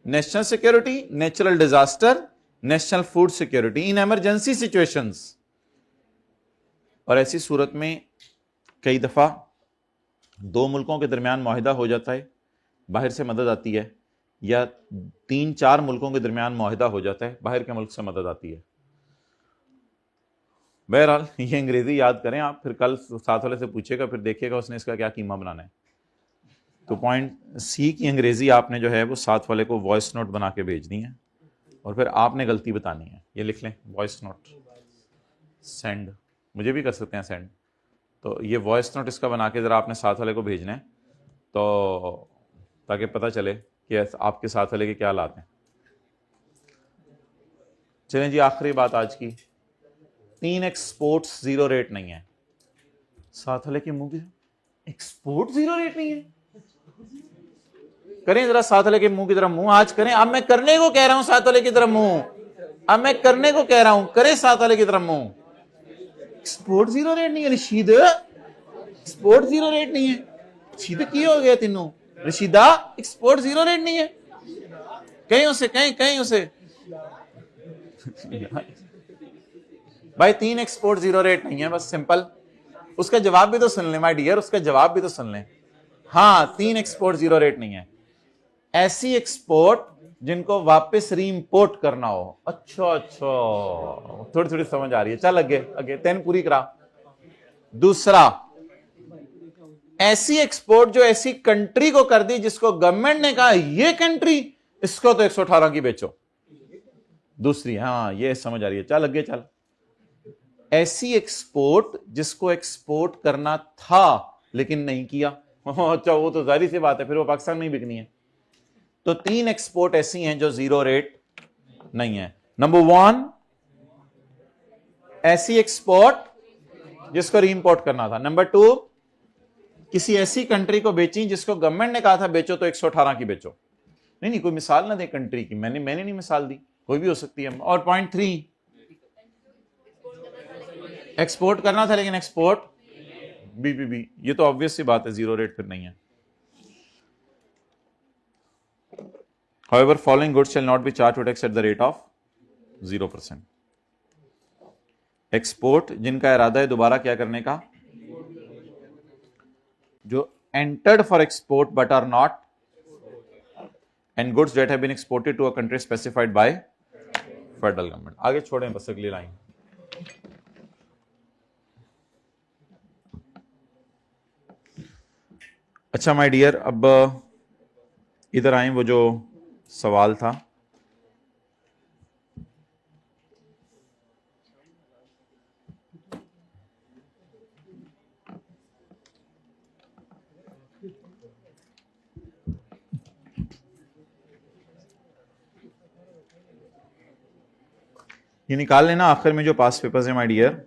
Speaker 1: national security, natural disaster, national food security in emergency situations। और ऐसी सूरत में कई दफा दो मुल्कों के दरमियान मुआहिदा हो जाता है, बाहर से मदद आती है, या 3-4 मुल्कों के दरमियान मुआहिदा हो जाता है, बाहर के मुल्क से मदद आती है। बहरहाल ये अंग्रेजी याद करें आप, फिर कल साथ वाले से पूछेगा, फिर देखिएगा उसने इसका क्या कीमा बनाना है। तो पॉइंट सी की अंग्रेजी आपने जो है वो साथ वाले को वॉइस नोट बना के भेजनी है और फिर आपने गलती बतानी है। ये लिख लें, वॉइस नोट सेंड, मुझे भी कर सकते हैं सेंड। तो ये वॉइस नोट इसका बना के ज़रा आपने साथ वाले को भेजना है, तो ताकि पता चले कि आपके साथ वाले के क्या हालात हैं। चलें जी, आखिरी बात आज की, 3 एक्सपोर्ट्स जीरो रेट नहीं है। साथ वाले के मुंह की एक्सपोर्ट जीरो रेट नहीं है, करें जरा साथ वाले के मुंह की तरफ मुंह आज करें। अब मैं करने को कह रहा हूं साथ वाले की तरफ मुंह, अब मैं करने को कह रहा हूं, करें साथ वाले की तरफ मुंह। एक्सपोर्ट जीरो रेट नहीं है रशीद, एक्सपोर्ट जीरो रेट नहीं है। रशीद की हो गया तीनों, रशीदा एक्सपोर्ट जीरो रेट नहीं है, कहीं उसे कहीं उसे भाई 3 एक्सपोर्ट जीरो रेट नहीं है, बस सिंपल। उसका जवाब भी तो सुन लें माय डियर, उसका जवाब भी तो सुन लें। हाँ, 3 एक्सपोर्ट जीरो रेट नहीं है। ऐसी एक्सपोर्ट जिनको वापस री इंपोर्ट करना हो। अच्छा, थोड़ी थोड़ी समझ आ रही है, चल आगे 10 पूरी करा। दूसरा, ऐसी एक्सपोर्ट जो ऐसी कंट्री को कर दी जिसको गवर्नमेंट ने कहा ये कंट्री, इसको तो 118 की बेचो। दूसरी, हाँ ये समझ आ रही है, चल आगे चल। ऐसी एक्सपोर्ट जिसको एक्सपोर्ट करना था लेकिन नहीं किया। अच्छा, वो तो जाहिर सी बात है, फिर वो पाकिस्तान में ही बिकनी है। तो 3 एक्सपोर्ट ऐसी हैं जो जीरो रेट नहीं है। नंबर 1, ऐसी एक्सपोर्ट जिसको रीइंपोर्ट करना था। नंबर 2, किसी ऐसी कंट्री को बेची जिसको गवर्नमेंट ने कहा था बेचो तो 118 की बेचो। नहीं, कोई मिसाल ना दे कंट्री की, मैंने नहीं मिसाल दी, कोई भी हो सकती है। और पॉइंट 3, एक्सपोर्ट करना था लेकिन एक्सपोर्ट बी, ये तो ऑब्वियस सी बात है, जीरो रेट फिर नहीं है। However, following goods shall not be charged to tax at the rate of 0%. Export जिनका इरादा है दोबारा क्या करने का, जो entered for export but are not, and goods that have been exported to a country specified by federal government. आगे छोड़ें बस अगली लाइन. अच्छा माय डियर, अब इधर आए, वो जो सवाल था ये निकाल लेना आखिर में जो पास पेपर्स हैं माय डियर,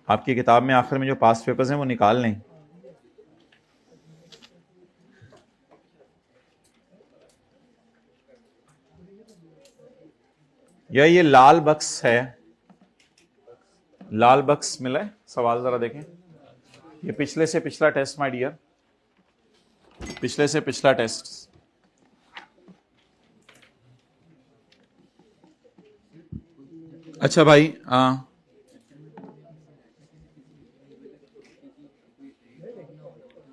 Speaker 1: आपकी किताब में आखिर में जो पास पेपर्स हैं वो निकाल लें. या ये लाल बक्स है, लाल बक्स मिला है, सवाल जरा देखें. ये पिछले से पिछला टेस्ट माय डियर, पिछले से पिछला टेस्ट. अच्छा भाई,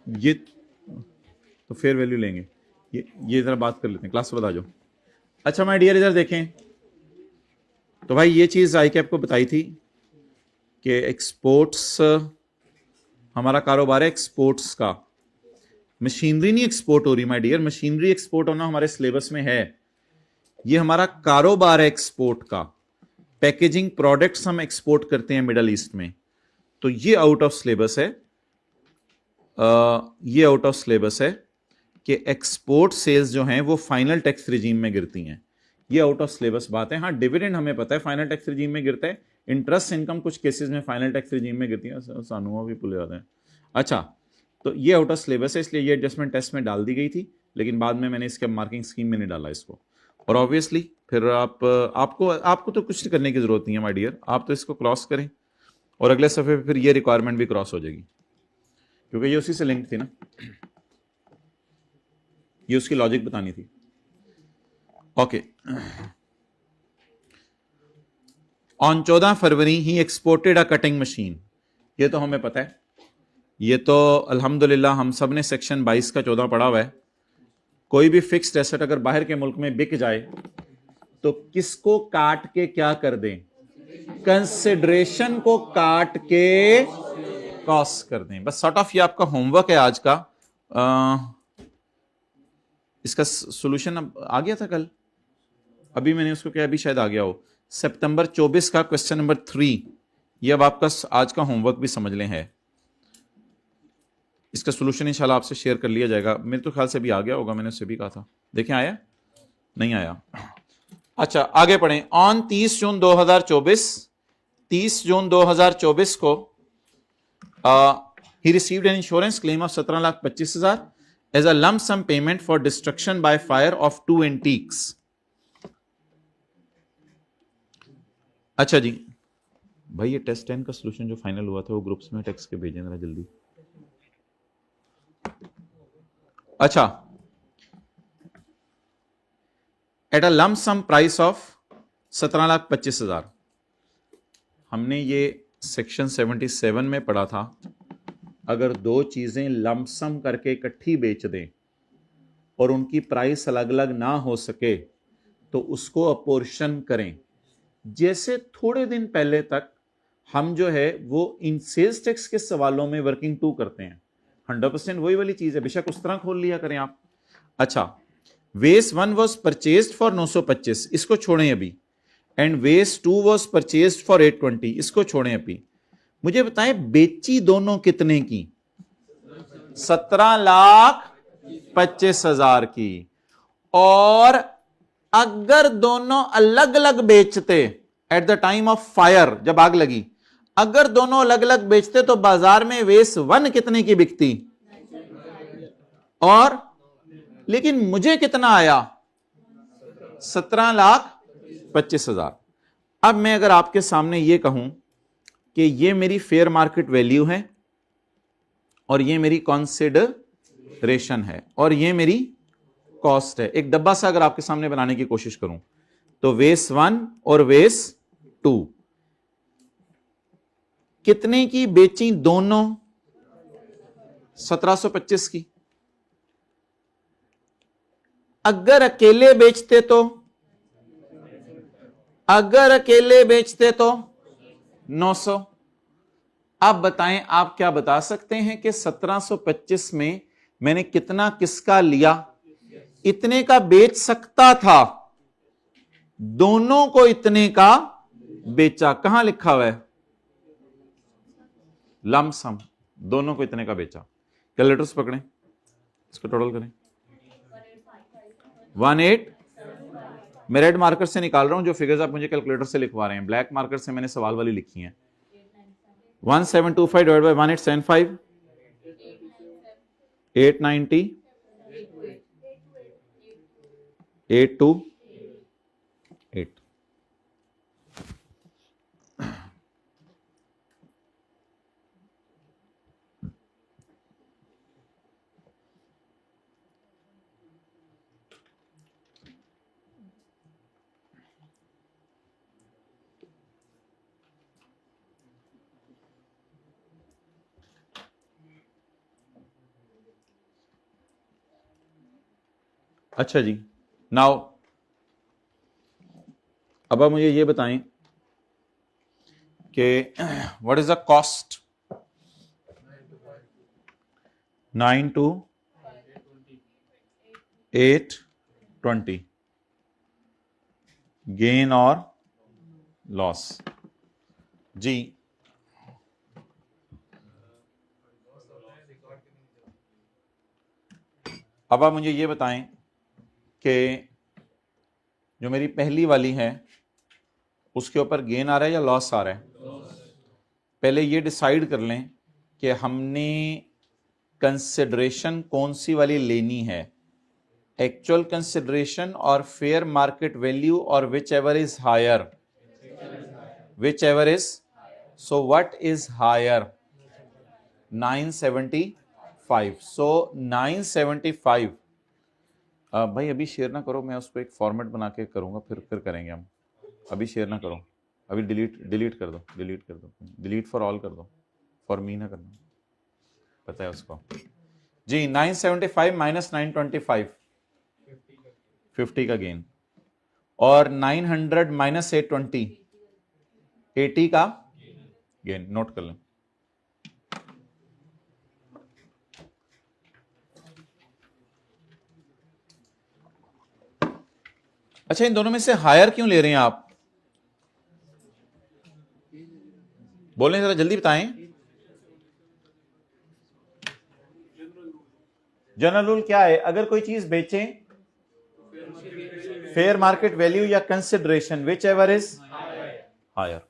Speaker 1: ये तो फेयर वैल्यू लेंगे, ये जरा बात कर लेते हैं, क्लास बता जाओ. अच्छा माय डियर, इधर देखें. तो भाई ये चीज आई कैप को बताई थी कि एक्सपोर्ट्स, हमारा कारोबार है एक्सपोर्ट्स का. मशीनरी नहीं एक्सपोर्ट हो रही माय डियर, मशीनरी एक्सपोर्ट होना हमारे सिलेबस में है. ये हमारा कारोबार है एक्सपोर्ट का. पैकेजिंग प्रोडक्ट्स हम एक्सपोर्ट करते हैं मिडल ईस्ट में, तो ये आउट ऑफ सिलेबस है. ये आउट ऑफ सिलेबस है कि एक्सपोर्ट सेल्स जो हैं वो फाइनल टैक्स रिजीम में गिरती हैं. ये आउट ऑफ सिलेबस बात है. हाँ, डिविडेंड हमें पता है फाइनल टैक्स रिजीम में गिरता है. इंटरेस्ट इनकम कुछ केसेस में फाइनल टैक्स रिजीम में गिरती है, सानू भी भूल जाते हैं. अच्छा, तो ये आउट ऑफ सिलेबस है, इसलिए ये एडजस्टमेंट टेस्ट में डाल दी गई थी, लेकिन बाद में मैंने इसके मार्किंग स्कीम में नहीं डाला इसको. और ऑब्वियसली फिर आपको तो कुछ करने की जरूरत नहीं है माय डियर, आप तो इसको क्रॉस करें और अगले सफे पे फिर ये रिक्वायरमेंट भी क्रॉस हो जाएगी, क्योंकि ये उसी से लिंक थी ना, ये उसकी लॉजिक बतानी थी. Okay. On 14 February he exported a cutting machine. ये तो हमें पता है, ये तो अल्हम्दुलिल्लाह हम सब ने सेक्शन 22 का 14 पढ़ा हुआ है. कोई भी फिक्स्ड एसेट अगर बाहर के मुल्क में बिक जाए तो किसको काट के क्या कर दें, कंसिडरेशन को काट के कॉस्ट कर दें. बस सॉर्ट ऑफ ये आपका होमवर्क है आज का. इसका सॉल्यूशन अब आ गया था कल, अभी मैंने उसको क्या, अभी शायद आ गया हो. सितंबर 24 का क्वेश्चन नंबर 3, ये अब आपका आज का होमवर्क भी समझ लें है. इसका सॉल्यूशन इंशाल्लाह आपसे शेयर कर लिया जाएगा. मेरे तो ख्याल से भी आ गया होगा, मैंने उससे भी कहा था. देखें आया नहीं आया. अच्छा आगे पढ़ें. ऑन 30 जून 2024 को ही received an insurance claim of 17,25,000 as a lump sum payment for destruction by fire of 2 antiques. अच्छा जी भाई, ये टेस्ट 10 का सॉल्यूशन जो फाइनल हुआ था वो ग्रुप्स में टेक्स्ट के भेजें जरा जल्दी. अच्छा, at a lump sum price of 17,25,000. हमने ये सेक्शन 77 में पढ़ा था, अगर दो चीजें लम्प सम करके इकट्ठी बेच दें और उनकी प्राइस अलग अलग ना हो सके तो उसको अपोर्शन करें. जैसे थोड़े दिन पहले तक हम जो है वो इन सेल्स टैक्स के सवालों में वर्किंग 2 करते हैं, 100% वही वाली चीज है, बेशक उस तरह खोल लिया करें आप. अच्छा, वेस 1 वॉज परचेज्ड फॉर 925, इसको छोड़ें अभी, एंड वेस 2 वॉज परचेज्ड फॉर 820, इसको छोड़ें अभी. मुझे बताएं बेची दोनों कितने की, 17,25,000 की. और अगर दोनों अलग अलग बेचते at the time of fire, जब आग लगी, अगर दोनों अलग अलग बेचते तो बाजार में वेस 1 कितने की बिकती, और लेकिन मुझे कितना आया, 17,25,000. अब मैं अगर आपके सामने ये कहूं कि ये मेरी फेयर मार्केट वैल्यू है और ये मेरी कॉन्सिडरेशन है और ये मेरी कॉस्ट है, एक डब्बा सा अगर आपके सामने बनाने की कोशिश करूं तो वेस 1 और वेस 2 कितने की बेची दोनों? 1725 की। अगर अकेले बेचते तो 900। आप बताएं, आप क्या बता सकते हैं कि 1725 में मैंने कितना किसका लिया? इतने का बेच सकता था, दोनों को इतने का बेचा। कहां लिखा हुआ है? लमसम, दोनों को इतने का बेचा। कैलकुलेटर्स पकड़ें, इसको टोटल करें। 18, मैं रेड मार्कर से निकाल रहा हूं, जो फिगर्स आप मुझे कैलकुलेटर से लिखवा रहे हैं, ब्लैक मार्कर से मैंने सवाल वाली लिखी है। 1725 डिवाइड बाय 1875, 890, 828। अच्छा जी, नाउ अब आप मुझे ये बताएं कि what is the cost? 9 to 820, gain और लॉस जी। अब आप मुझे ये बताएं कि जो मेरी पहली वाली है उसके ऊपर गेन आ रहा है या लॉस आ रहा है? पहले ये डिसाइड कर लें कि हमने कंसिडरेशन कौन सी वाली लेनी है, एक्चुअल कंसिडरेशन और फेयर मार्केट वैल्यू, और whichever is higher, whichever is. So what is higher? 975। So 975। भाई अभी शेयर ना करो, मैं उसको एक फॉर्मेट बना के करूंगा, फिर करेंगे हम। अभी शेयर ना करो, अभी डिलीट कर दो, डिलीट फॉर ऑल कर दो, फॉर मी ना करना, पता है उसको जी। 975 माइनस 925, 50 का गेन, और 900 माइनस 820, 80 का गेन। नोट कर लें। अच्छा, इन दोनों में से हायर क्यों ले रहे हैं आप? बोलें जरा जल्दी बताएं। जनरल रूल क्या है? अगर कोई चीज बेचें, फेयर मार्केट वैल्यू या consideration, whichever is higher.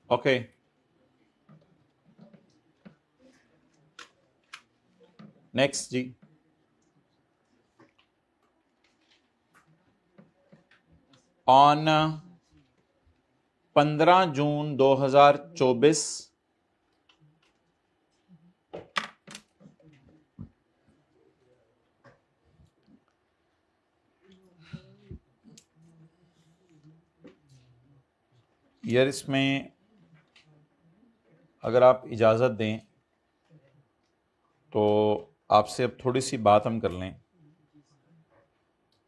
Speaker 1: Okay, next जी। ऑन 15 जून 2024 यार, इसमें अगर आप इजाज़त दें तो आपसे अब थोड़ी सी बात हम कर लें।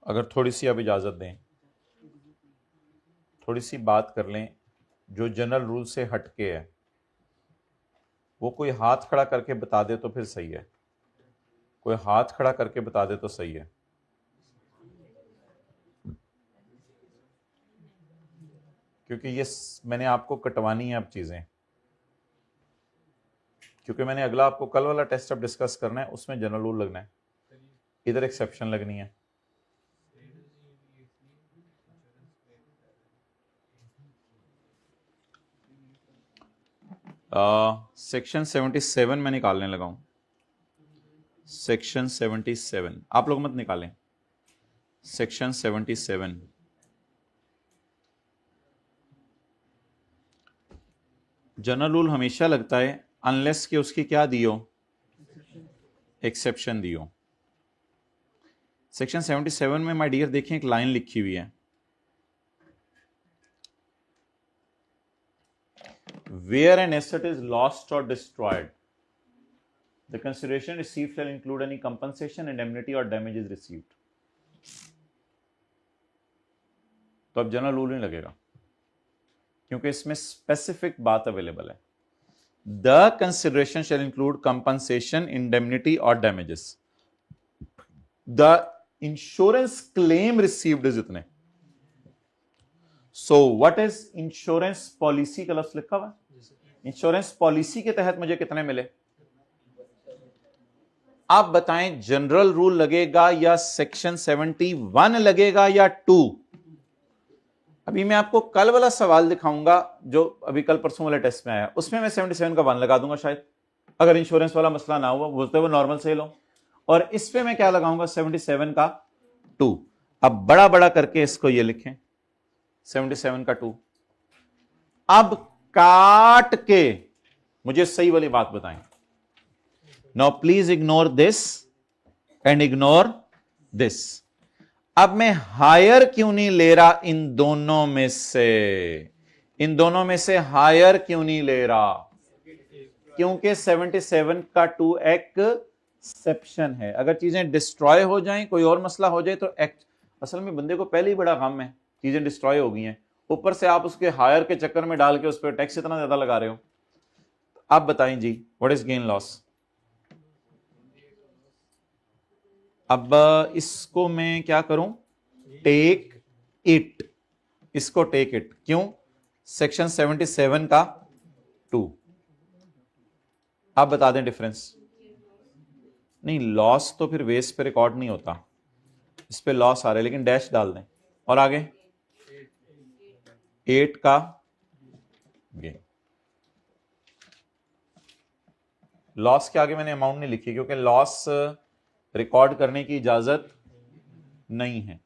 Speaker 1: अगर थोड़ी सी आप इजाज़त दें, थोड़ी सी बात कर लें जो जनरल रूल से हटके है। वो कोई हाथ खड़ा करके बता दे तो फिर सही है, कोई हाथ खड़ा करके बता दे तो सही है। क्योंकि ये मैंने आपको कटवानी है अब चीज़ें, क्योंकि मैंने अगला आपको कल वाला टेस्ट अब डिस्कस करना है, उसमें जनरल रूल लगना है। इधर एक्सेप्शन लगनी है। सेक्शन 77 में निकालने लगा हूं। सेक्शन 77 आप लोग मत निकालें। सेक्शन 77 जनरल रूल हमेशा लगता है अनलेस कि उसकी क्या दियो, एक्सेप्शन दियो। सेक्शन 77 में माय डियर देखें एक लाइन लिखी हुई है, where an asset is lost or destroyed, the consideration received shall include any compensation, indemnity or damages received. तो अब जनरल रूल नहीं लगेगा क्योंकि इसमें स्पेसिफिक बात अवेलेबल है। The consideration shall include compensation, indemnity और damages. The insurance claim received is इतने। So what is insurance policy का लफ्ज लिखा हुआ है। इंश्योरेंस पॉलिसी के तहत मुझे कितने मिले, आप बताएं जनरल रूल लगेगा या सेक्शन 71 लगेगा या 2। अभी मैं आपको कल वाला सवाल दिखाऊंगा जो अभी कल परसों वाले टेस्ट में आया, उसमें मैं 77 का 1 लगा दूंगा शायद, अगर इंश्योरेंस वाला मसला ना हुआ, बोलते हुए नॉर्मल से लो। और इस पे मैं क्या लगाऊंगा 77 का 2। अब बड़ा बड़ा करके इसको ये लिखें 77 का 2। अब काट के मुझे सही वाली बात बताएं। Now please ignore this and ignore this. अब मैं हायर क्यों नहीं ले रहा इन दोनों में से, इन दोनों में से हायर क्यों नहीं ले रहा, क्योंकि 77 का 2 एक्सेप्शन है। अगर चीजें डिस्ट्रॉय हो जाएं, कोई और मसला हो जाए तो असल में बंदे को पहले ही बड़ा गम है, चीजें डिस्ट्रॉय हो गई हैं, ऊपर से आप उसके हायर के चक्कर में डाल के उस पर टैक्स इतना ज्यादा लगा रहे हो। आप बताएं जी व्हाट इज गेन लॉस। अब इसको मैं क्या करूं, टेक इट, इसको टेक इट। क्यों, सेक्शन 77 का 2। आप बता दें डिफरेंस। नहीं, लॉस तो फिर वेस्ट पे रिकॉर्ड नहीं होता, इस पे लॉस आ रहा है, लेकिन डैश डाल दें। और आगे 8 का गेन। लॉस के आगे मैंने अमाउंट नहीं लिखी क्योंकि लॉस रिकॉर्ड करने की इजाजत नहीं है।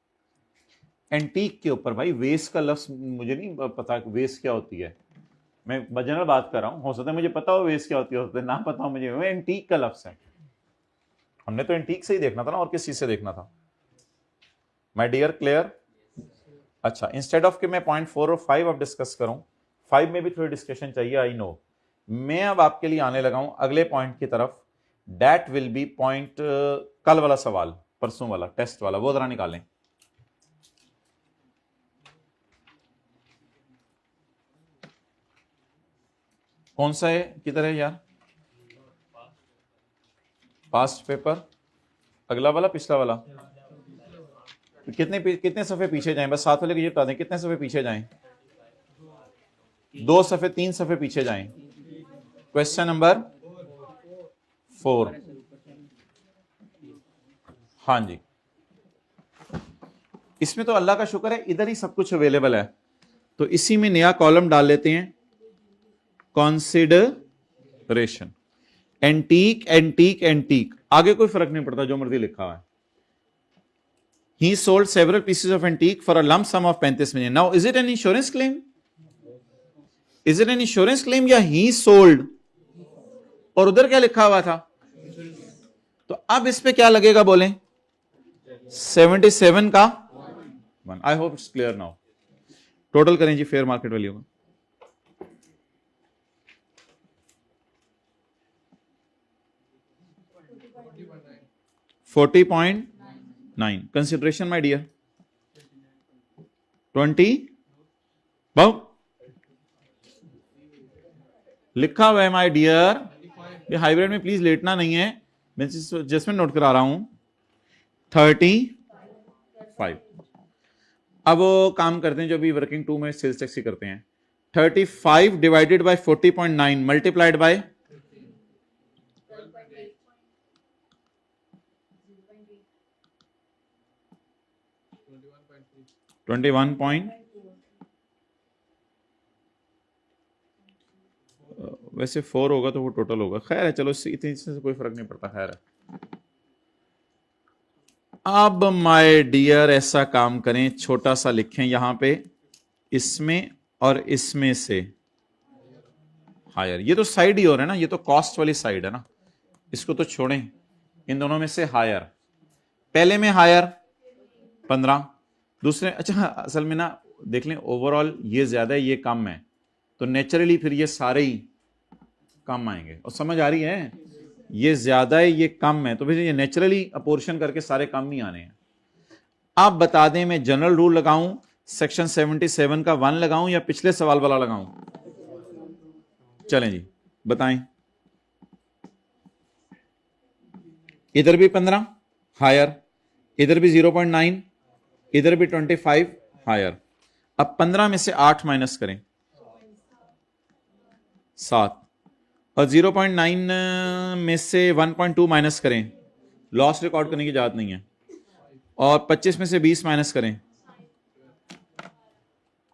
Speaker 1: एंटीक के ऊपर भाई वेस्ट का लफ्ज मुझे नहीं पता वेस्ट क्या होती है, मैं जनरल बात कर रहा हूं, हो सकता है मुझे पता हो वेस्ट क्या होती है, हो सकता है ना पता हो मुझे। एंटीक का लफ्ज है, हमने तो एंटीक से ही देखना था ना, और किस चीज से देखना था माय डियर, क्लियर। अच्छा, इंस्टेड ऑफ कि मैं पॉइंट 4 और 5 अब डिस्कस करूं, 5 में भी थोड़ी डिस्कशन चाहिए, आई नो। मैं अब आपके लिए आने लगा हूं अगले पॉइंट की तरफ, दैट विल बी पॉइंट कल वाला सवाल, परसों वाला टेस्ट वाला, वो जरा निकालें। कौन सा है, किधर है यार, पास्ट पेपर, अगला वाला, पिछला वाला, कितने सफे पीछे जाएं, बस साथ वाले को ये बता दें कितने सफे पीछे जाएं, 2 सफे 3 सफे पीछे जाएं। Question number 4। हाँ जी, इसमें तो अल्लाह का शुक्र है इधर ही सब कुछ अवेलेबल है, तो इसी में नया कॉलम डाल लेते हैं, कॉन्सिडरेशन। एंटीक एंटीक एंटीक, आगे कोई फर्क नहीं पड़ता, जो मर्जी लिखा हुआ है। He sold several pieces of antique for a lump sum of 35 million. Now, is it an insurance claim? Is it an insurance claim या he sold? और उधर क्या लिखा हुआ था, तो अब इस पे क्या लगेगा बोलें, 77 का 1। I hope it's clear now. Total करें जी फेयर मार्केट वैल्यू का, $40.9। कंसिडरेशन माय डियर 20 बहु लिखा हुआ है माय डियर, ये हाइब्रिड में प्लीज लेटना नहीं है, मैं जस्ट नोट करा रहा हूं। 35। अब वो काम करते हैं जो अभी वर्किंग 2 में सेल्स टैक्स ही करते हैं। 35 divided by 40.9 multiplied by 0.8 21 point, वैसे 4 होगा तो वो टोटल होगा। खैर है, चलो इतनी से कोई फर्क नहीं पड़ता। खैर है। अब माय डियर ऐसा काम करें, छोटा सा लिखें यहां पे, इसमें और इसमें से हायर। ये तो साइड ही हो रहा है ना, ये तो कॉस्ट वाली साइड है ना, इसको तो छोड़ें। इन दोनों में से हायर, पहले में हायर 15, दूसरे, अच्छा असल में ना देख लें, ओवरऑल ये ज्यादा है ये कम है, तो नेचुरली फिर ये सारे ही कम आएंगे। और समझ आ रही है, ये ज्यादा है ये कम है, तो फिर ये नेचुरली अपोर्शन करके सारे कम ही आने हैं। आप बता दें मैं जनरल रूल लगाऊं, सेक्शन 77 का 1 लगाऊं या पिछले सवाल वाला लगाऊं? चलें जी बताएं। इधर भी 15 हायर, इधर भी 0.9, इधर भी 25 हायर। अब 15 में से 8 माइनस करें, 7, और 0.9 में से 1.2 माइनस करें, लॉस रिकॉर्ड करने की जरूरत नहीं है, और 25 में से 20 माइनस करें।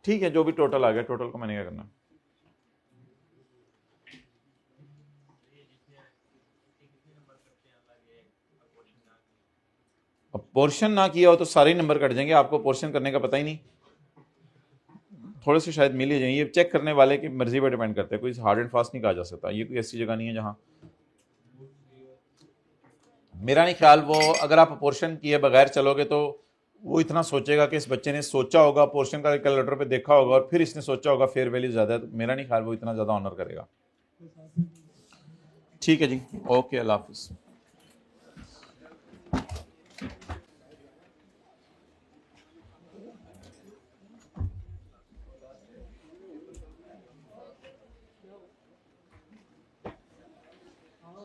Speaker 1: ठीक है, जो भी टोटल आ गया, टोटल को मैंने क्या करना। अब पोर्शन ना किया हो तो सारे नंबर कट जाएंगे, आपको पोर्शन करने का पता ही नहीं। थोड़े से शायद मिल ही जाए, ये चेक करने वाले की मर्जी पर डिपेंड करते हैं, कोई हार्ड एंड फास्ट नहीं कहा जा सकता। ये कोई ऐसी जगह नहीं है जहां, मेरा नहीं ख्याल वो, अगर आप पोर्शन किए बगैर चलोगे तो वो इतना सोचेगा कि इस बच्चे ने सोचा होगा, पोर्शन का कैलकुलेटर पे देखा होगा और फिर इसने सोचा होगा फेयर वैल्यू ज्यादा है, तो मेरा नहीं ख्याल वो इतना ज्यादा ऑनर करेगा। ठीक है जी, ओके, अल्लाह हाफिज।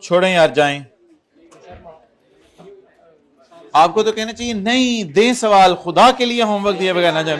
Speaker 1: छोड़ें यार, जाएं। आपको तो कहना चाहिए नहीं, दें सवाल, खुदा के लिए होमवर्क दिए बगैर ना जाए।